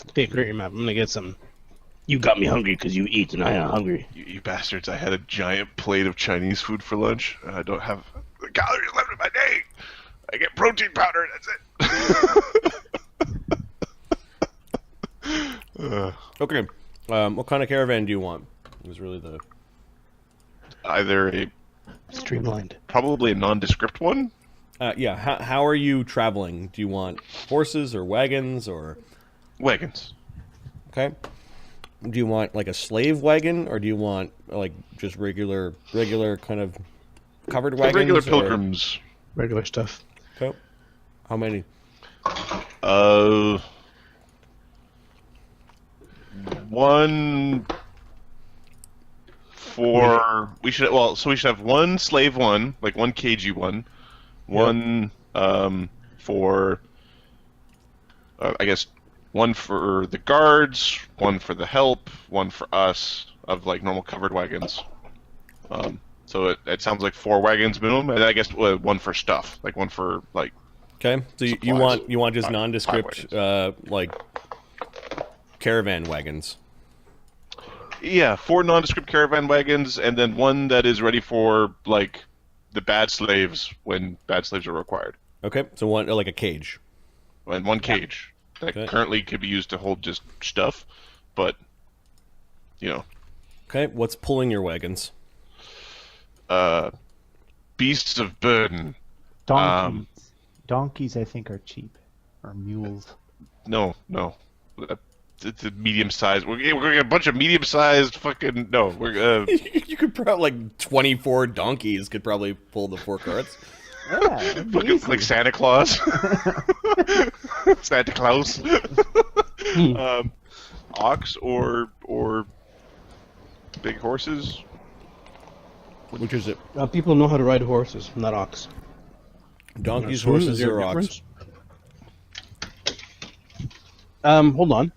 [SPEAKER 5] Okay, create your map. I'm gonna get some. You got me hungry because you eat and I am hungry.
[SPEAKER 1] You bastards! I had a giant plate of Chinese food for lunch. And I don't have the calories left in my day. I get protein powder. That's it.
[SPEAKER 4] Okay, what kind of caravan do you want? It was really the
[SPEAKER 1] Either a
[SPEAKER 5] Streamlined.
[SPEAKER 1] probably a nondescript one.
[SPEAKER 4] yeah. How are you traveling? Do you want horses or wagons or
[SPEAKER 1] Wagons.
[SPEAKER 4] okay? Do you want like a slave wagon, or do you want like just regular kind of covered wagons?
[SPEAKER 1] Regular pilgrims.
[SPEAKER 5] Regular stuff.
[SPEAKER 4] Okay. How many?
[SPEAKER 1] One for we should have one slave one, like one kg one, one for I guess one for the guards, one for the help, one for us of like normal covered wagons. So it sounds like 4 wagons minimum, and I guess one for stuff, like one for like.
[SPEAKER 4] Okay, so you want just nondescript like caravan wagons.
[SPEAKER 1] Yeah, 4 nondescript caravan wagons, and then one that is ready for like the bad slaves when bad slaves are required.
[SPEAKER 4] Okay, so one like a cage.
[SPEAKER 1] And one cage that currently could be used to hold just stuff, but you know.
[SPEAKER 4] Okay, what's pulling your wagons?
[SPEAKER 1] Beasts of burden.
[SPEAKER 3] Donkeys. Donkeys, I think, are cheap. Or mules.
[SPEAKER 1] No. It's a medium-sized. We're gonna get a bunch of medium-sized fucking. No, we're.
[SPEAKER 4] You could probably like 24 donkeys could probably pull the 4 carts.
[SPEAKER 3] Yeah,
[SPEAKER 1] Like Santa Claus. Santa Claus. Ox or big horses.
[SPEAKER 4] Which is it?
[SPEAKER 5] People know how to ride horses, not ox.
[SPEAKER 4] Donkeys,
[SPEAKER 5] Assume, is
[SPEAKER 4] horses,
[SPEAKER 5] there
[SPEAKER 4] or
[SPEAKER 5] a
[SPEAKER 4] ox?
[SPEAKER 5] difference? Hold on.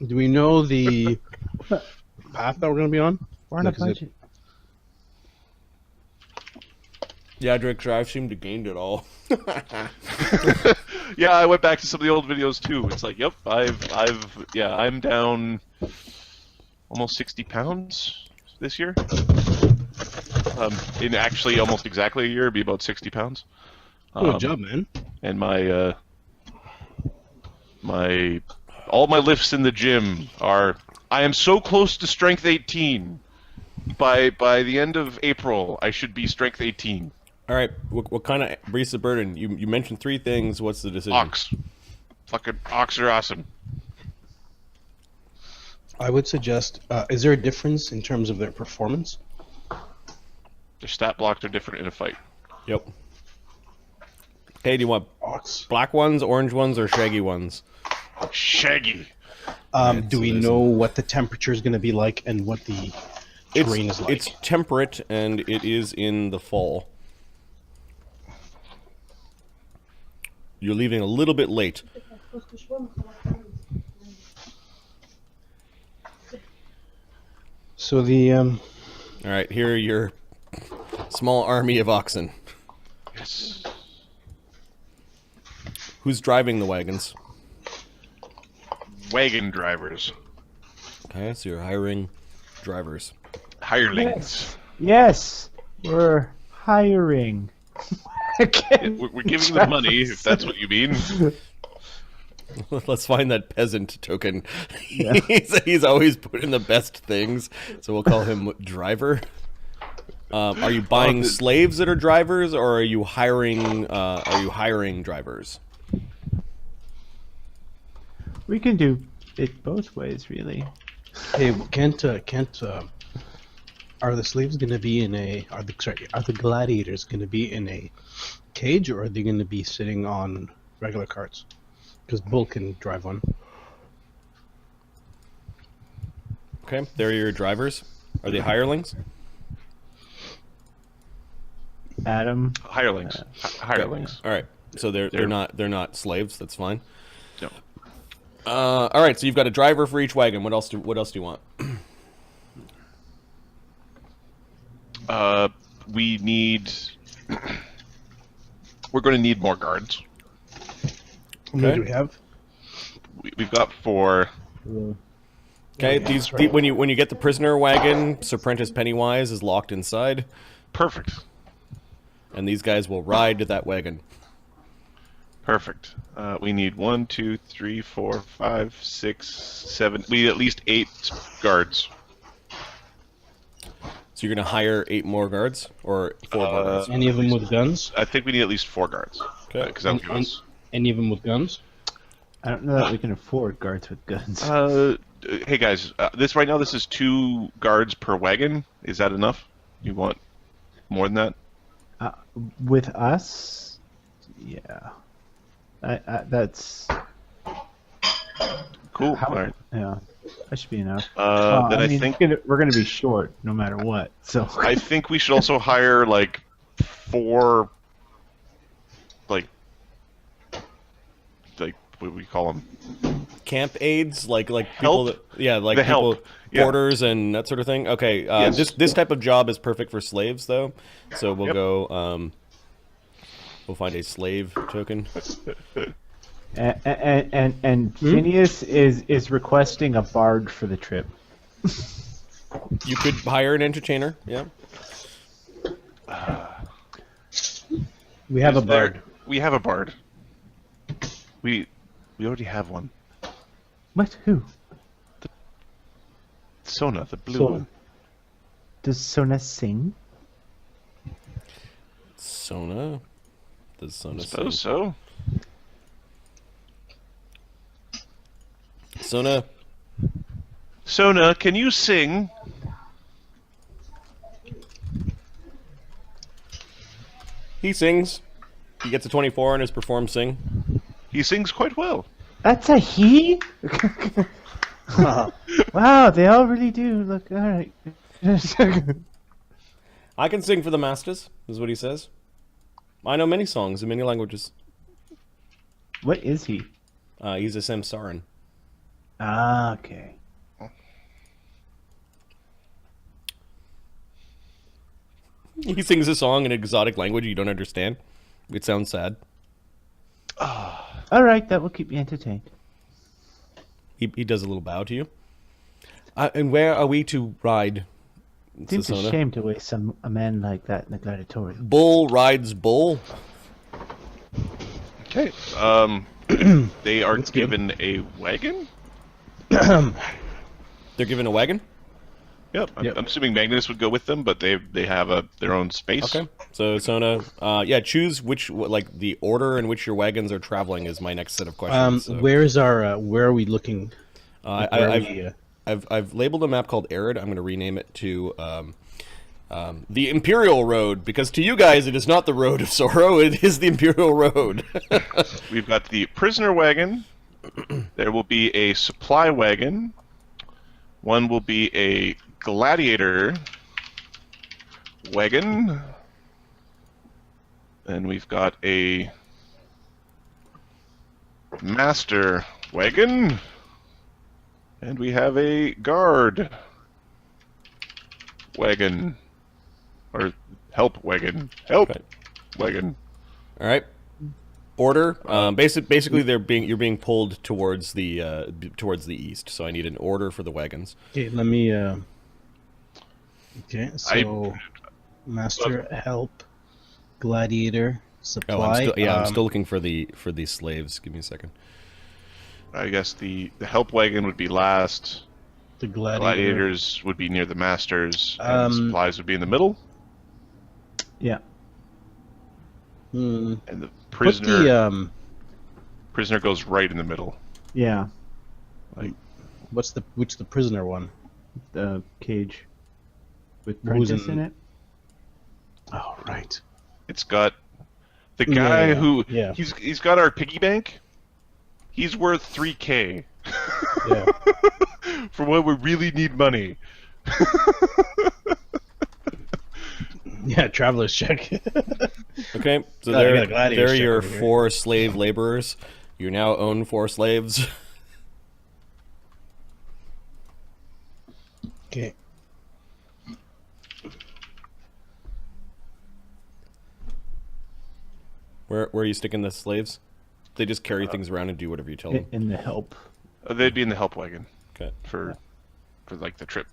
[SPEAKER 5] Do we know the path that we're going to be on?
[SPEAKER 3] We're on a
[SPEAKER 5] Like, is it-
[SPEAKER 3] budget.
[SPEAKER 4] Yeah, Drake, I've seemed to gained it all.
[SPEAKER 1] Yeah, I went back to some of the old videos too. It's like, yep, I'm down almost 60 pounds this year. In actually almost exactly a year, it'd be about 60 pounds.
[SPEAKER 5] Good job, man.
[SPEAKER 1] And my all my lifts in the gym are. I am so close to strength 18. By the end of April, I should be strength 18.
[SPEAKER 4] All right, what kind of breeds the burden? You mentioned 3 things. What's the decision?
[SPEAKER 1] Ox. Fucking ox are awesome.
[SPEAKER 5] I would suggest, is there a difference in terms of their performance?
[SPEAKER 1] Their stat blocks are different in a fight.
[SPEAKER 4] Yep. Hey, do you want
[SPEAKER 5] Ox.
[SPEAKER 4] black ones, orange ones, or shaggy ones?
[SPEAKER 1] Shaggy.
[SPEAKER 5] Do we know what the temperature is going to be like and what the terrain is like?
[SPEAKER 4] It's temperate, and it is in the fall. You're leaving a little bit late.
[SPEAKER 5] So the
[SPEAKER 4] All right, here are your small army of oxen.
[SPEAKER 1] Yes.
[SPEAKER 4] Who's driving the wagons?
[SPEAKER 1] Wagon drivers.
[SPEAKER 4] Okay, so you're hiring drivers.
[SPEAKER 1] Hirelings.
[SPEAKER 3] Yes, we're hiring.
[SPEAKER 1] We're giving them money, if that's what you mean.
[SPEAKER 4] Let's find that peasant token. Yeah. he's always put in the best things, so we'll call him driver. Are you buying slaves that are drivers, or are you hiring? Drivers?
[SPEAKER 3] We can do it both ways, really.
[SPEAKER 5] hey, can't are the slaves going to be in a? Are the gladiators going to be in a cage, or are they going to be sitting on regular carts? Because Bull can drive one.
[SPEAKER 4] Okay, they're your drivers. Are they hirelings?
[SPEAKER 1] Hirelings. Hirelings.
[SPEAKER 4] All right, so they're not slaves. That's fine.
[SPEAKER 1] No.
[SPEAKER 4] All right, so you've got a driver for each wagon. What else do you want?
[SPEAKER 1] We need. We're going to need more guards.
[SPEAKER 5] How many do we have?
[SPEAKER 1] We've got 4.
[SPEAKER 4] Okay,
[SPEAKER 5] right.
[SPEAKER 4] when you get the prisoner wagon, Sir Prentice Pennywise is locked inside,
[SPEAKER 1] Perfect.
[SPEAKER 4] and these guys will ride to that wagon.
[SPEAKER 1] Perfect. We need 1, 2, 3, 4, 5, 6, 7. We need at least 8 guards.
[SPEAKER 4] So you're gonna hire 8 more guards, or 4 more guards?
[SPEAKER 5] Any of them with guns?
[SPEAKER 1] I think we need at least 4 guards.
[SPEAKER 4] Okay.
[SPEAKER 1] Because that would give us.
[SPEAKER 5] Any of them with guns?
[SPEAKER 3] I don't know that we can afford guards with guns.
[SPEAKER 1] hey guys, this right now. This is 2 guards per wagon. Is that enough? You want more than that?
[SPEAKER 3] With us, yeah. That's
[SPEAKER 1] Cool. All right.
[SPEAKER 3] yeah. That should be enough.
[SPEAKER 1] Then I
[SPEAKER 3] mean,
[SPEAKER 1] think
[SPEAKER 3] we're gonna be short no matter what. So
[SPEAKER 1] I think we should also hire like 4, like what do we call them?
[SPEAKER 4] Camp aides, like people
[SPEAKER 1] Help?
[SPEAKER 4] that, yeah, like
[SPEAKER 1] The
[SPEAKER 4] people,
[SPEAKER 1] help, yeah.
[SPEAKER 4] porters and that sort of thing. Okay,
[SPEAKER 1] Yes.
[SPEAKER 4] this type of job is perfect for slaves, though. So we'll
[SPEAKER 1] Yep.
[SPEAKER 4] go. We'll find a slave token.
[SPEAKER 3] and Phineas is requesting a bard for the trip.
[SPEAKER 4] You could hire an entertainer. Yeah.
[SPEAKER 5] We have a
[SPEAKER 1] Is there-
[SPEAKER 5] bard.
[SPEAKER 1] We have a bard. We already have one.
[SPEAKER 3] What? Who?
[SPEAKER 1] Sona, the blue
[SPEAKER 3] Sona.
[SPEAKER 1] one.
[SPEAKER 3] Does Sona sing?
[SPEAKER 4] Sona. Does Sona
[SPEAKER 1] Suppose
[SPEAKER 4] sing?
[SPEAKER 1] so.
[SPEAKER 4] Sona.
[SPEAKER 1] Sona, can you sing?
[SPEAKER 4] He sings. He gets a 24 on his perform sing.
[SPEAKER 1] He sings quite well.
[SPEAKER 3] That's a he? Wow, they all really do. Look, all right.
[SPEAKER 4] I can sing for the masters, is what he says. I know many songs in many languages.
[SPEAKER 3] What is he?
[SPEAKER 4] He's a samsaran.
[SPEAKER 3] Ah, okay.
[SPEAKER 4] He sings a song in an exotic language you don't understand. It sounds sad.
[SPEAKER 3] All right, that will keep you entertained.
[SPEAKER 4] He does a little bow to you. And where are we to ride?
[SPEAKER 3] Seems a
[SPEAKER 4] Sasona?
[SPEAKER 3] shame to waste a man like that in the gladiatorial.
[SPEAKER 4] Bull rides bull.
[SPEAKER 1] Okay. They are
[SPEAKER 5] That's good.
[SPEAKER 1] given a wagon?
[SPEAKER 4] They're given a wagon?
[SPEAKER 1] Yep.
[SPEAKER 5] Yep.
[SPEAKER 1] I'm assuming Magnus would go with them, but they have their own space.
[SPEAKER 4] Okay. So, Sona, choose like the order in which your wagons are traveling is my next set of questions. So,
[SPEAKER 5] Where is our? Where are we looking? Where are we,
[SPEAKER 4] I've labeled a map called Arid. I'm going to rename it to the Imperial Road, because to you guys it is not the Road of Sorrow, it is the Imperial Road.
[SPEAKER 1] We've got the prisoner wagon. There will be a supply wagon. One will be a gladiator wagon. And we've got a master wagon. And we have a guard wagon. Or help wagon. Help
[SPEAKER 4] Okay.
[SPEAKER 1] wagon.
[SPEAKER 4] All right. Order. Basically, you're being pulled towards the east. So I need an order for the wagons.
[SPEAKER 5] Okay, let me. Okay, so master, help, gladiator, supply.
[SPEAKER 4] Oh, I'm still looking for the slaves. Give me a second.
[SPEAKER 1] I guess the help wagon would be last.
[SPEAKER 5] the gladiator.
[SPEAKER 1] Gladiators would be near the masters, and the supplies would be in the middle,
[SPEAKER 3] Yeah.
[SPEAKER 5] Hmm.
[SPEAKER 1] and the
[SPEAKER 5] Put
[SPEAKER 1] prisoner
[SPEAKER 5] the
[SPEAKER 1] prisoner goes right in the middle.
[SPEAKER 3] Yeah.
[SPEAKER 5] what's the prisoner one?
[SPEAKER 3] The cage with
[SPEAKER 5] Who's
[SPEAKER 3] Prentice in
[SPEAKER 5] in-
[SPEAKER 3] it.
[SPEAKER 5] Oh right.
[SPEAKER 1] It's got the guy
[SPEAKER 5] Yeah,
[SPEAKER 1] who
[SPEAKER 5] yeah.
[SPEAKER 1] he's got our piggy bank. He's worth 3K
[SPEAKER 5] Yeah.
[SPEAKER 1] for when we really need money.
[SPEAKER 5] Yeah. Traveler's check.
[SPEAKER 4] Okay, so
[SPEAKER 5] Oh, I got a
[SPEAKER 4] there
[SPEAKER 5] gladiator
[SPEAKER 4] are
[SPEAKER 5] check
[SPEAKER 4] your
[SPEAKER 5] over here.
[SPEAKER 4] 4 slave laborers. You now own 4 slaves.
[SPEAKER 5] Okay.
[SPEAKER 4] Where are you sticking the slaves? They just carry things around and do whatever you tell them.
[SPEAKER 3] In the help.
[SPEAKER 1] They'd be in the help wagon
[SPEAKER 4] Okay.
[SPEAKER 1] for like the trip.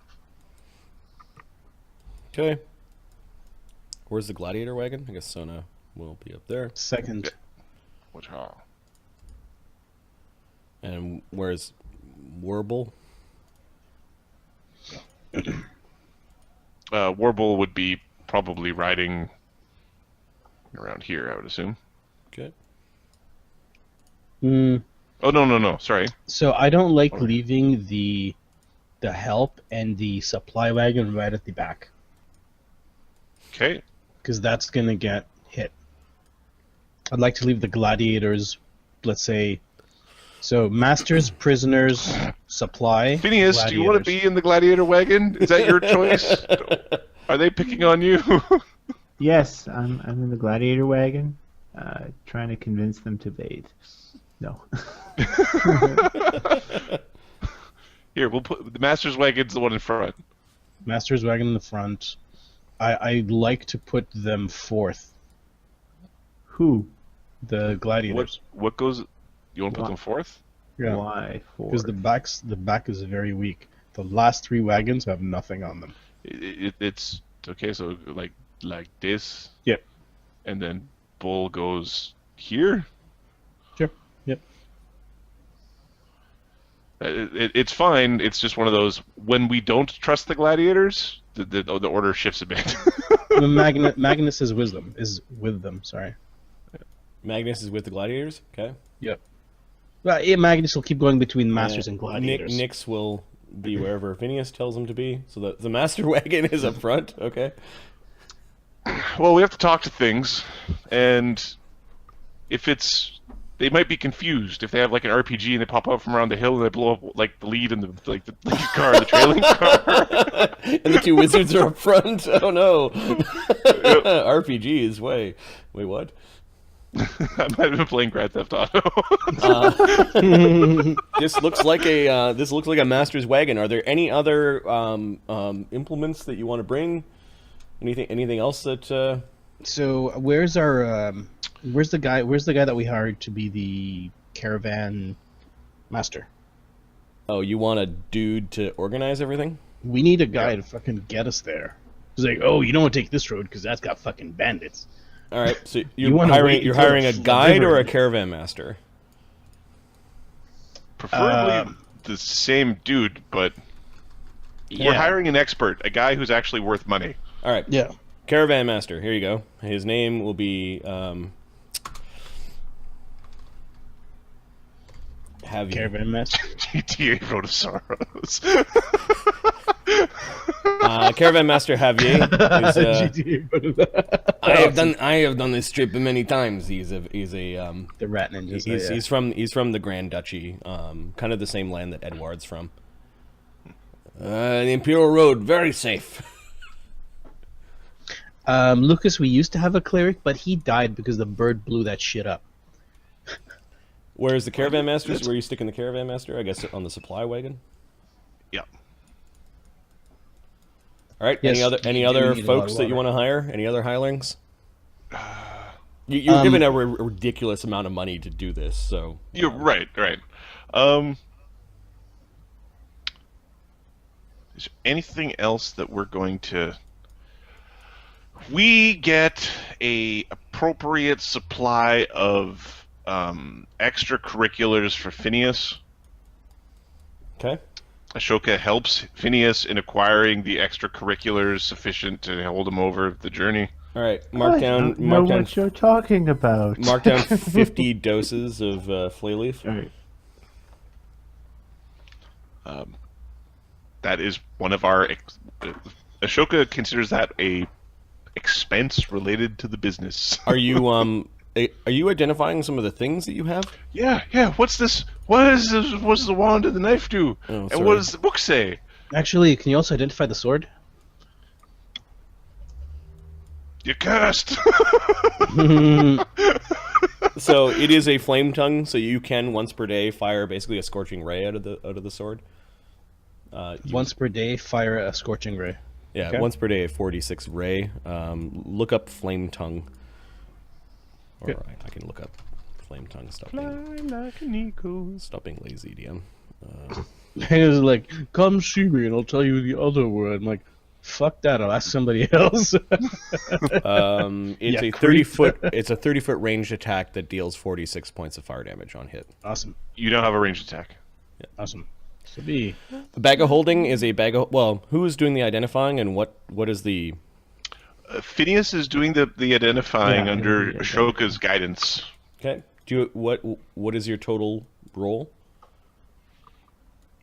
[SPEAKER 4] Okay. Where's the gladiator wagon? I guess Sona will be up there.
[SPEAKER 5] Second.
[SPEAKER 1] Which
[SPEAKER 4] And where's Warble?
[SPEAKER 1] Warble would be probably riding around here, I would assume.
[SPEAKER 4] Okay.
[SPEAKER 5] Hmm.
[SPEAKER 1] Oh, no. Sorry.
[SPEAKER 5] So I don't like leaving the help and the supply wagon right at the back,
[SPEAKER 1] Okay.
[SPEAKER 5] because that's gonna get hit. I'd like to leave the gladiators, let's say, so masters, prisoners, supply.
[SPEAKER 1] Phineas, do you want to
[SPEAKER 5] gladiators.
[SPEAKER 1] be in the gladiator wagon? Is that your choice? Are they picking on you?
[SPEAKER 3] Yes, I'm in the gladiator wagon, trying to convince them to bathe. No.
[SPEAKER 1] Here, we'll put the master's wagon's the one in front.
[SPEAKER 5] Masters wagon in the front. I'd like to put them fourth.
[SPEAKER 3] Who?
[SPEAKER 5] The gladiators.
[SPEAKER 1] What goes? You want to put
[SPEAKER 3] Why?
[SPEAKER 1] them fourth?
[SPEAKER 5] Yeah.
[SPEAKER 3] Why?
[SPEAKER 5] Because the back is very weak. The last 3 wagons have nothing on them.
[SPEAKER 1] It's okay. So like this.
[SPEAKER 5] Yep.
[SPEAKER 1] And then bull goes here.
[SPEAKER 5] Sure. Yep.
[SPEAKER 1] It's fine. It's just one of those when we don't trust the gladiators, the order shifts a bit.
[SPEAKER 5] Magnus is wisdom is with them. Sorry.
[SPEAKER 4] Magnus is with the gladiators. Okay.
[SPEAKER 5] Yep. Well, yeah, Magnus will keep going between masters and gladiators.
[SPEAKER 4] Nyx will be wherever Phineas tells him to be. So the master wagon is up front. Okay.
[SPEAKER 1] Well, we have to talk to things, and if it's, they might be confused if they have like an RPG and they pop out from around the hill and they blow up like the lead and the lead car, the trailing car.
[SPEAKER 4] And the 2 wizards are up front. Oh no. RPGs. Wait, what?
[SPEAKER 1] I might have been playing Grand Theft Auto.
[SPEAKER 4] This looks like a master's wagon. Are there any other implements that you want to bring? Anything else that?
[SPEAKER 5] So where's the guy that we hired to be the caravan master?
[SPEAKER 4] Oh, you want a dude to organize everything?
[SPEAKER 5] We need a guy to fucking get us there. He's like, oh, you don't want to take this road because that's got fucking bandits.
[SPEAKER 4] All right, so
[SPEAKER 5] You wanna wait
[SPEAKER 4] you're
[SPEAKER 5] until
[SPEAKER 4] hiring a
[SPEAKER 5] the
[SPEAKER 4] guide or
[SPEAKER 5] river-
[SPEAKER 4] a caravan master?
[SPEAKER 1] Preferably the same dude, but we're
[SPEAKER 5] Yeah.
[SPEAKER 1] hiring an expert, a guy who's actually worth money.
[SPEAKER 4] All right,
[SPEAKER 5] Yeah.
[SPEAKER 4] caravan master. Here you go. His name will be have you.
[SPEAKER 5] Caravan master.
[SPEAKER 1] GTA Road of Sorrows.
[SPEAKER 4] Caravan master Javier.
[SPEAKER 5] GTA.
[SPEAKER 4] I have done this trip many times. He's a
[SPEAKER 5] The rat ninjas.
[SPEAKER 4] he's from the Grand Duchy, kind of the same land that Edward's from. The Imperial Road, very safe.
[SPEAKER 5] Lucas, we used to have a cleric, but he died because the bird blew that shit up.
[SPEAKER 4] Where's the caravan master? Where are you sticking the caravan master? I guess on the supply wagon.
[SPEAKER 1] Yeah.
[SPEAKER 4] All right.
[SPEAKER 5] Yes,
[SPEAKER 4] Any
[SPEAKER 5] you do
[SPEAKER 4] other
[SPEAKER 5] need a
[SPEAKER 4] folks
[SPEAKER 5] lot of
[SPEAKER 4] that you
[SPEAKER 5] water.
[SPEAKER 4] want to hire? Any other hirelings? You're given a ridiculous amount of money to do this, so
[SPEAKER 1] You're right. Is there anything else that we're going to? We get a appropriate supply of extracurriculars for Phineas.
[SPEAKER 4] okay.
[SPEAKER 1] Ashoka helps Phineas in acquiring the extracurriculars sufficient to hold him over the journey.
[SPEAKER 4] All right.
[SPEAKER 3] I don't know what you're talking about.
[SPEAKER 4] Mark down 50 doses of flay leaf.
[SPEAKER 3] All right.
[SPEAKER 1] That is one of our. Ashoka considers that a expense related to the business.
[SPEAKER 4] Are you identifying some of the things that you have?
[SPEAKER 1] Yeah. What's this? What is this? What's the wand and the knife do?
[SPEAKER 4] Oh,
[SPEAKER 1] and
[SPEAKER 4] sorry.
[SPEAKER 1] what does the book say?
[SPEAKER 5] Actually, can you also identify the sword?
[SPEAKER 1] You're cursed.
[SPEAKER 4] So it is a flame tongue, so you can once per day fire basically a scorching ray out of the sword.
[SPEAKER 5] Once per day, fire a scorching ray.
[SPEAKER 4] Yeah,
[SPEAKER 5] Okay.
[SPEAKER 4] once per day, 46 ray. Look up flame tongue. All
[SPEAKER 5] Okay.
[SPEAKER 4] right, I can look up flame tongue. Stop
[SPEAKER 1] Fly
[SPEAKER 4] being,
[SPEAKER 1] like an eagle.
[SPEAKER 4] stop being lazy, DM.
[SPEAKER 5] He was like, "Come see me, and I'll tell you the other word." I'm like, "Fuck that! I'll ask somebody else."
[SPEAKER 4] It's
[SPEAKER 5] Yeah,
[SPEAKER 4] a
[SPEAKER 5] creep.
[SPEAKER 4] 30-foot ranged attack that deals 46 points of fire damage on hit.
[SPEAKER 5] Awesome,
[SPEAKER 1] You don't have a ranged attack.
[SPEAKER 5] awesome. So be
[SPEAKER 4] The bag of holding is a bag of. Well, who is doing the identifying, and what is the?
[SPEAKER 1] Phineas is doing the identifying
[SPEAKER 3] Yeah,
[SPEAKER 1] under
[SPEAKER 3] yeah,
[SPEAKER 1] Ashoka's guidance.
[SPEAKER 4] Okay. What is your total roll?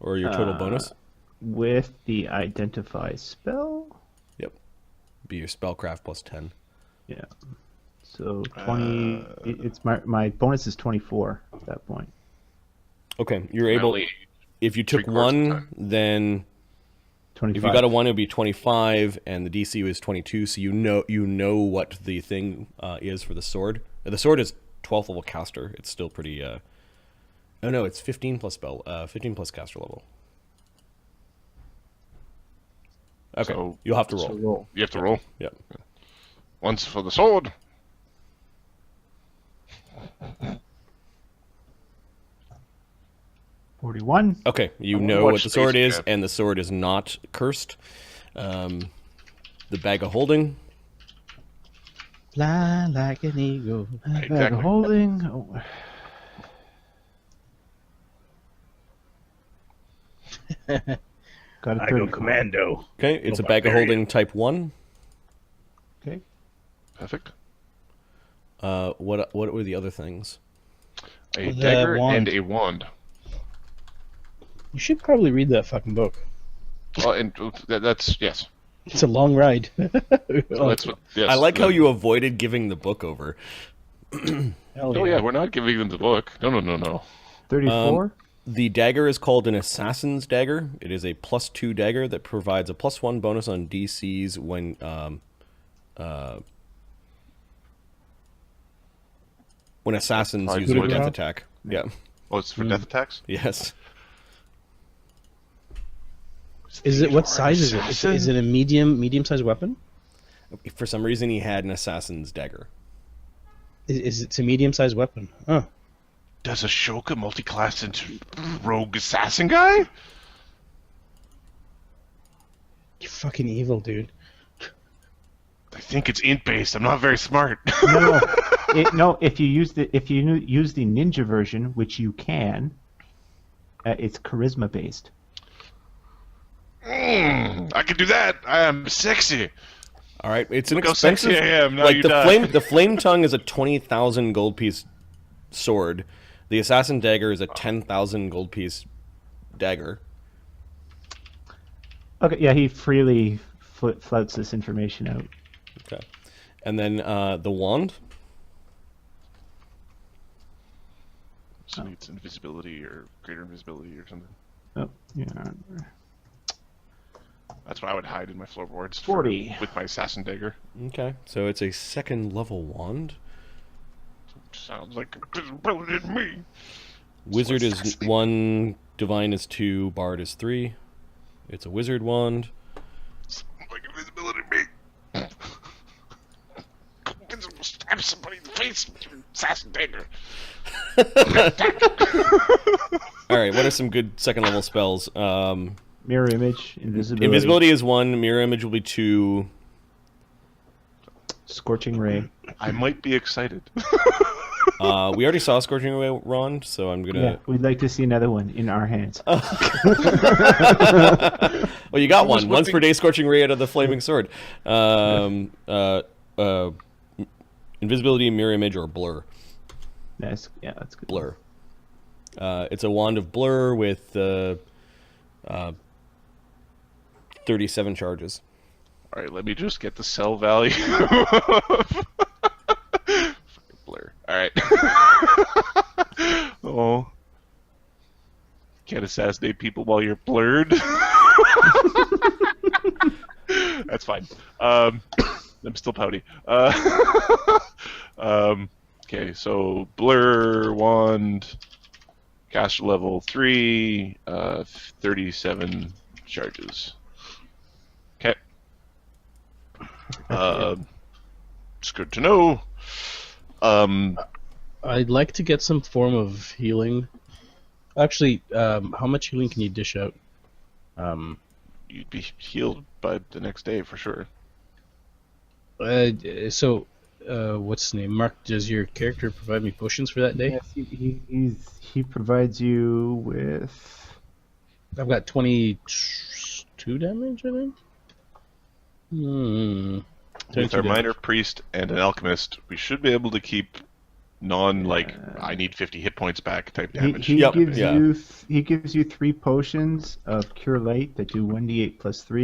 [SPEAKER 4] Or your total bonus?
[SPEAKER 3] With the identify spell?
[SPEAKER 4] Yep. Be your spellcraft plus 10.
[SPEAKER 3] Yeah. So 20. It's my bonus is 24 at that point.
[SPEAKER 4] Okay, you're able.
[SPEAKER 1] Only
[SPEAKER 4] If you took
[SPEAKER 1] 3/4 of the
[SPEAKER 4] one,
[SPEAKER 1] time.
[SPEAKER 4] then
[SPEAKER 3] 25.
[SPEAKER 4] if you got a 1, it would be 25, and the DC was 22. So you know what the thing is for the sword. The sword is 12th level caster. It's still pretty. Oh no, it's 15 plus spell. 15 plus caster level. Okay,
[SPEAKER 1] So-
[SPEAKER 4] you'll have to
[SPEAKER 5] So
[SPEAKER 4] roll.
[SPEAKER 5] roll.
[SPEAKER 1] You have to roll.
[SPEAKER 4] Yep.
[SPEAKER 1] Once for the sword.
[SPEAKER 3] 41.
[SPEAKER 4] Okay, you
[SPEAKER 1] I wanna
[SPEAKER 4] know
[SPEAKER 1] watch
[SPEAKER 4] what the sword
[SPEAKER 1] Space
[SPEAKER 4] is,
[SPEAKER 1] Jam.
[SPEAKER 4] and the sword is not cursed. The bag of holding.
[SPEAKER 5] Fly like an eagle.
[SPEAKER 3] Bag
[SPEAKER 1] Exactly.
[SPEAKER 3] of holding. Oh. Got a
[SPEAKER 5] I go
[SPEAKER 3] 34.
[SPEAKER 5] commando.
[SPEAKER 4] Okay, it's a
[SPEAKER 5] No
[SPEAKER 4] bag of
[SPEAKER 5] barbarian.
[SPEAKER 4] holding type 1.
[SPEAKER 3] Okay.
[SPEAKER 1] Perfect.
[SPEAKER 4] What were the other things?
[SPEAKER 1] A
[SPEAKER 5] The
[SPEAKER 1] dagger
[SPEAKER 5] wand.
[SPEAKER 1] and a wand.
[SPEAKER 5] You should probably read that fucking book.
[SPEAKER 1] Well, and that's yes.
[SPEAKER 5] It's a long ride.
[SPEAKER 1] Well, that's what. Yes.
[SPEAKER 4] I like how you avoided giving the book over.
[SPEAKER 5] Hell
[SPEAKER 1] Oh yeah, we're not giving them the book. No.
[SPEAKER 3] 34.
[SPEAKER 4] The dagger is called an assassin's dagger. It is a +2 dagger that provides a +1 bonus on DCs when assassins
[SPEAKER 1] Probably
[SPEAKER 4] use a
[SPEAKER 1] good
[SPEAKER 4] death
[SPEAKER 5] enough.
[SPEAKER 4] attack. Yeah.
[SPEAKER 1] Oh, it's for death attacks.
[SPEAKER 4] Yes.
[SPEAKER 5] Is it what size is it?
[SPEAKER 1] Assassin?
[SPEAKER 5] Is it a medium-sized weapon?
[SPEAKER 4] For some reason, he had an assassin's dagger.
[SPEAKER 5] Is it a medium-sized weapon? Oh,
[SPEAKER 1] Does Ashoka multi-class into rogue assassin guy?
[SPEAKER 5] you're fucking evil, dude.
[SPEAKER 1] I think it's int based. I'm not very smart.
[SPEAKER 3] No, if you use the ninja version, which you can, it's charisma based.
[SPEAKER 1] I can do that. I am sexy.
[SPEAKER 4] All right, it's an
[SPEAKER 1] Look how
[SPEAKER 4] expensive.
[SPEAKER 1] sexy I am. Now
[SPEAKER 4] like
[SPEAKER 1] you
[SPEAKER 4] the
[SPEAKER 1] die.
[SPEAKER 4] the flame tongue is a 20,000 gold piece sword. The assassin dagger is a 10,000 gold piece dagger.
[SPEAKER 3] Okay, yeah, he freely flouts this information out.
[SPEAKER 4] Okay, and then the wand.
[SPEAKER 1] So it's invisibility or greater invisibility or something.
[SPEAKER 3] Oh, yeah.
[SPEAKER 1] That's what I would hide in my floorboards.
[SPEAKER 3] 40.
[SPEAKER 1] With my assassin dagger.
[SPEAKER 4] Okay, so it's a 2nd level wand.
[SPEAKER 1] Sounds like invisibility to me.
[SPEAKER 4] Wizard is
[SPEAKER 1] assassin.
[SPEAKER 4] 1, divine is 2, bard is 3. It's a wizard wand.
[SPEAKER 1] Sounds like invisibility to me. Invisible stab somebody in the face with your assassin dagger.
[SPEAKER 4] All right, what are some good 2nd level spells?
[SPEAKER 3] Mirror image, invisibility,
[SPEAKER 4] Invisibility is 1, mirror image will be 2.
[SPEAKER 3] scorching ray.
[SPEAKER 1] I might be excited.
[SPEAKER 4] We already saw Scorching Ray wand, so I'm gonna.
[SPEAKER 3] Yeah, we'd like to see another one in our hands.
[SPEAKER 4] Well, you got
[SPEAKER 1] was
[SPEAKER 4] one. Once per
[SPEAKER 1] looking-
[SPEAKER 4] day, Scorching Ray out of the flaming sword. Invisibility, mirror image, or blur.
[SPEAKER 3] That's good.
[SPEAKER 4] Blur. It's a wand of blur with 37 charges.
[SPEAKER 1] All right, let me just get the sell value. Fucking blur. All right. Oh. Can't assassinate people while you're blurred. That's fine. I'm still pouty. Okay, so blur wand, caster level 3, 37 charges. Okay. It's good to know.
[SPEAKER 5] I'd like to get some form of healing. Actually, how much healing can you dish out?
[SPEAKER 1] You'd be healed by the next day for sure.
[SPEAKER 5] So, what's his name? Mark, does your character provide me potions for that day?
[SPEAKER 3] Yes, he provides you with.
[SPEAKER 5] I've got 22 damage, I think.
[SPEAKER 1] With
[SPEAKER 5] 22
[SPEAKER 1] our
[SPEAKER 5] damage.
[SPEAKER 1] minor priest and an alchemist, we should be able to keep like I need 50 hit points back type damage.
[SPEAKER 3] He
[SPEAKER 4] Yep,
[SPEAKER 3] gives
[SPEAKER 4] yeah.
[SPEAKER 3] you he gives you 3 potions of Cure Light that do 1d8 plus 3.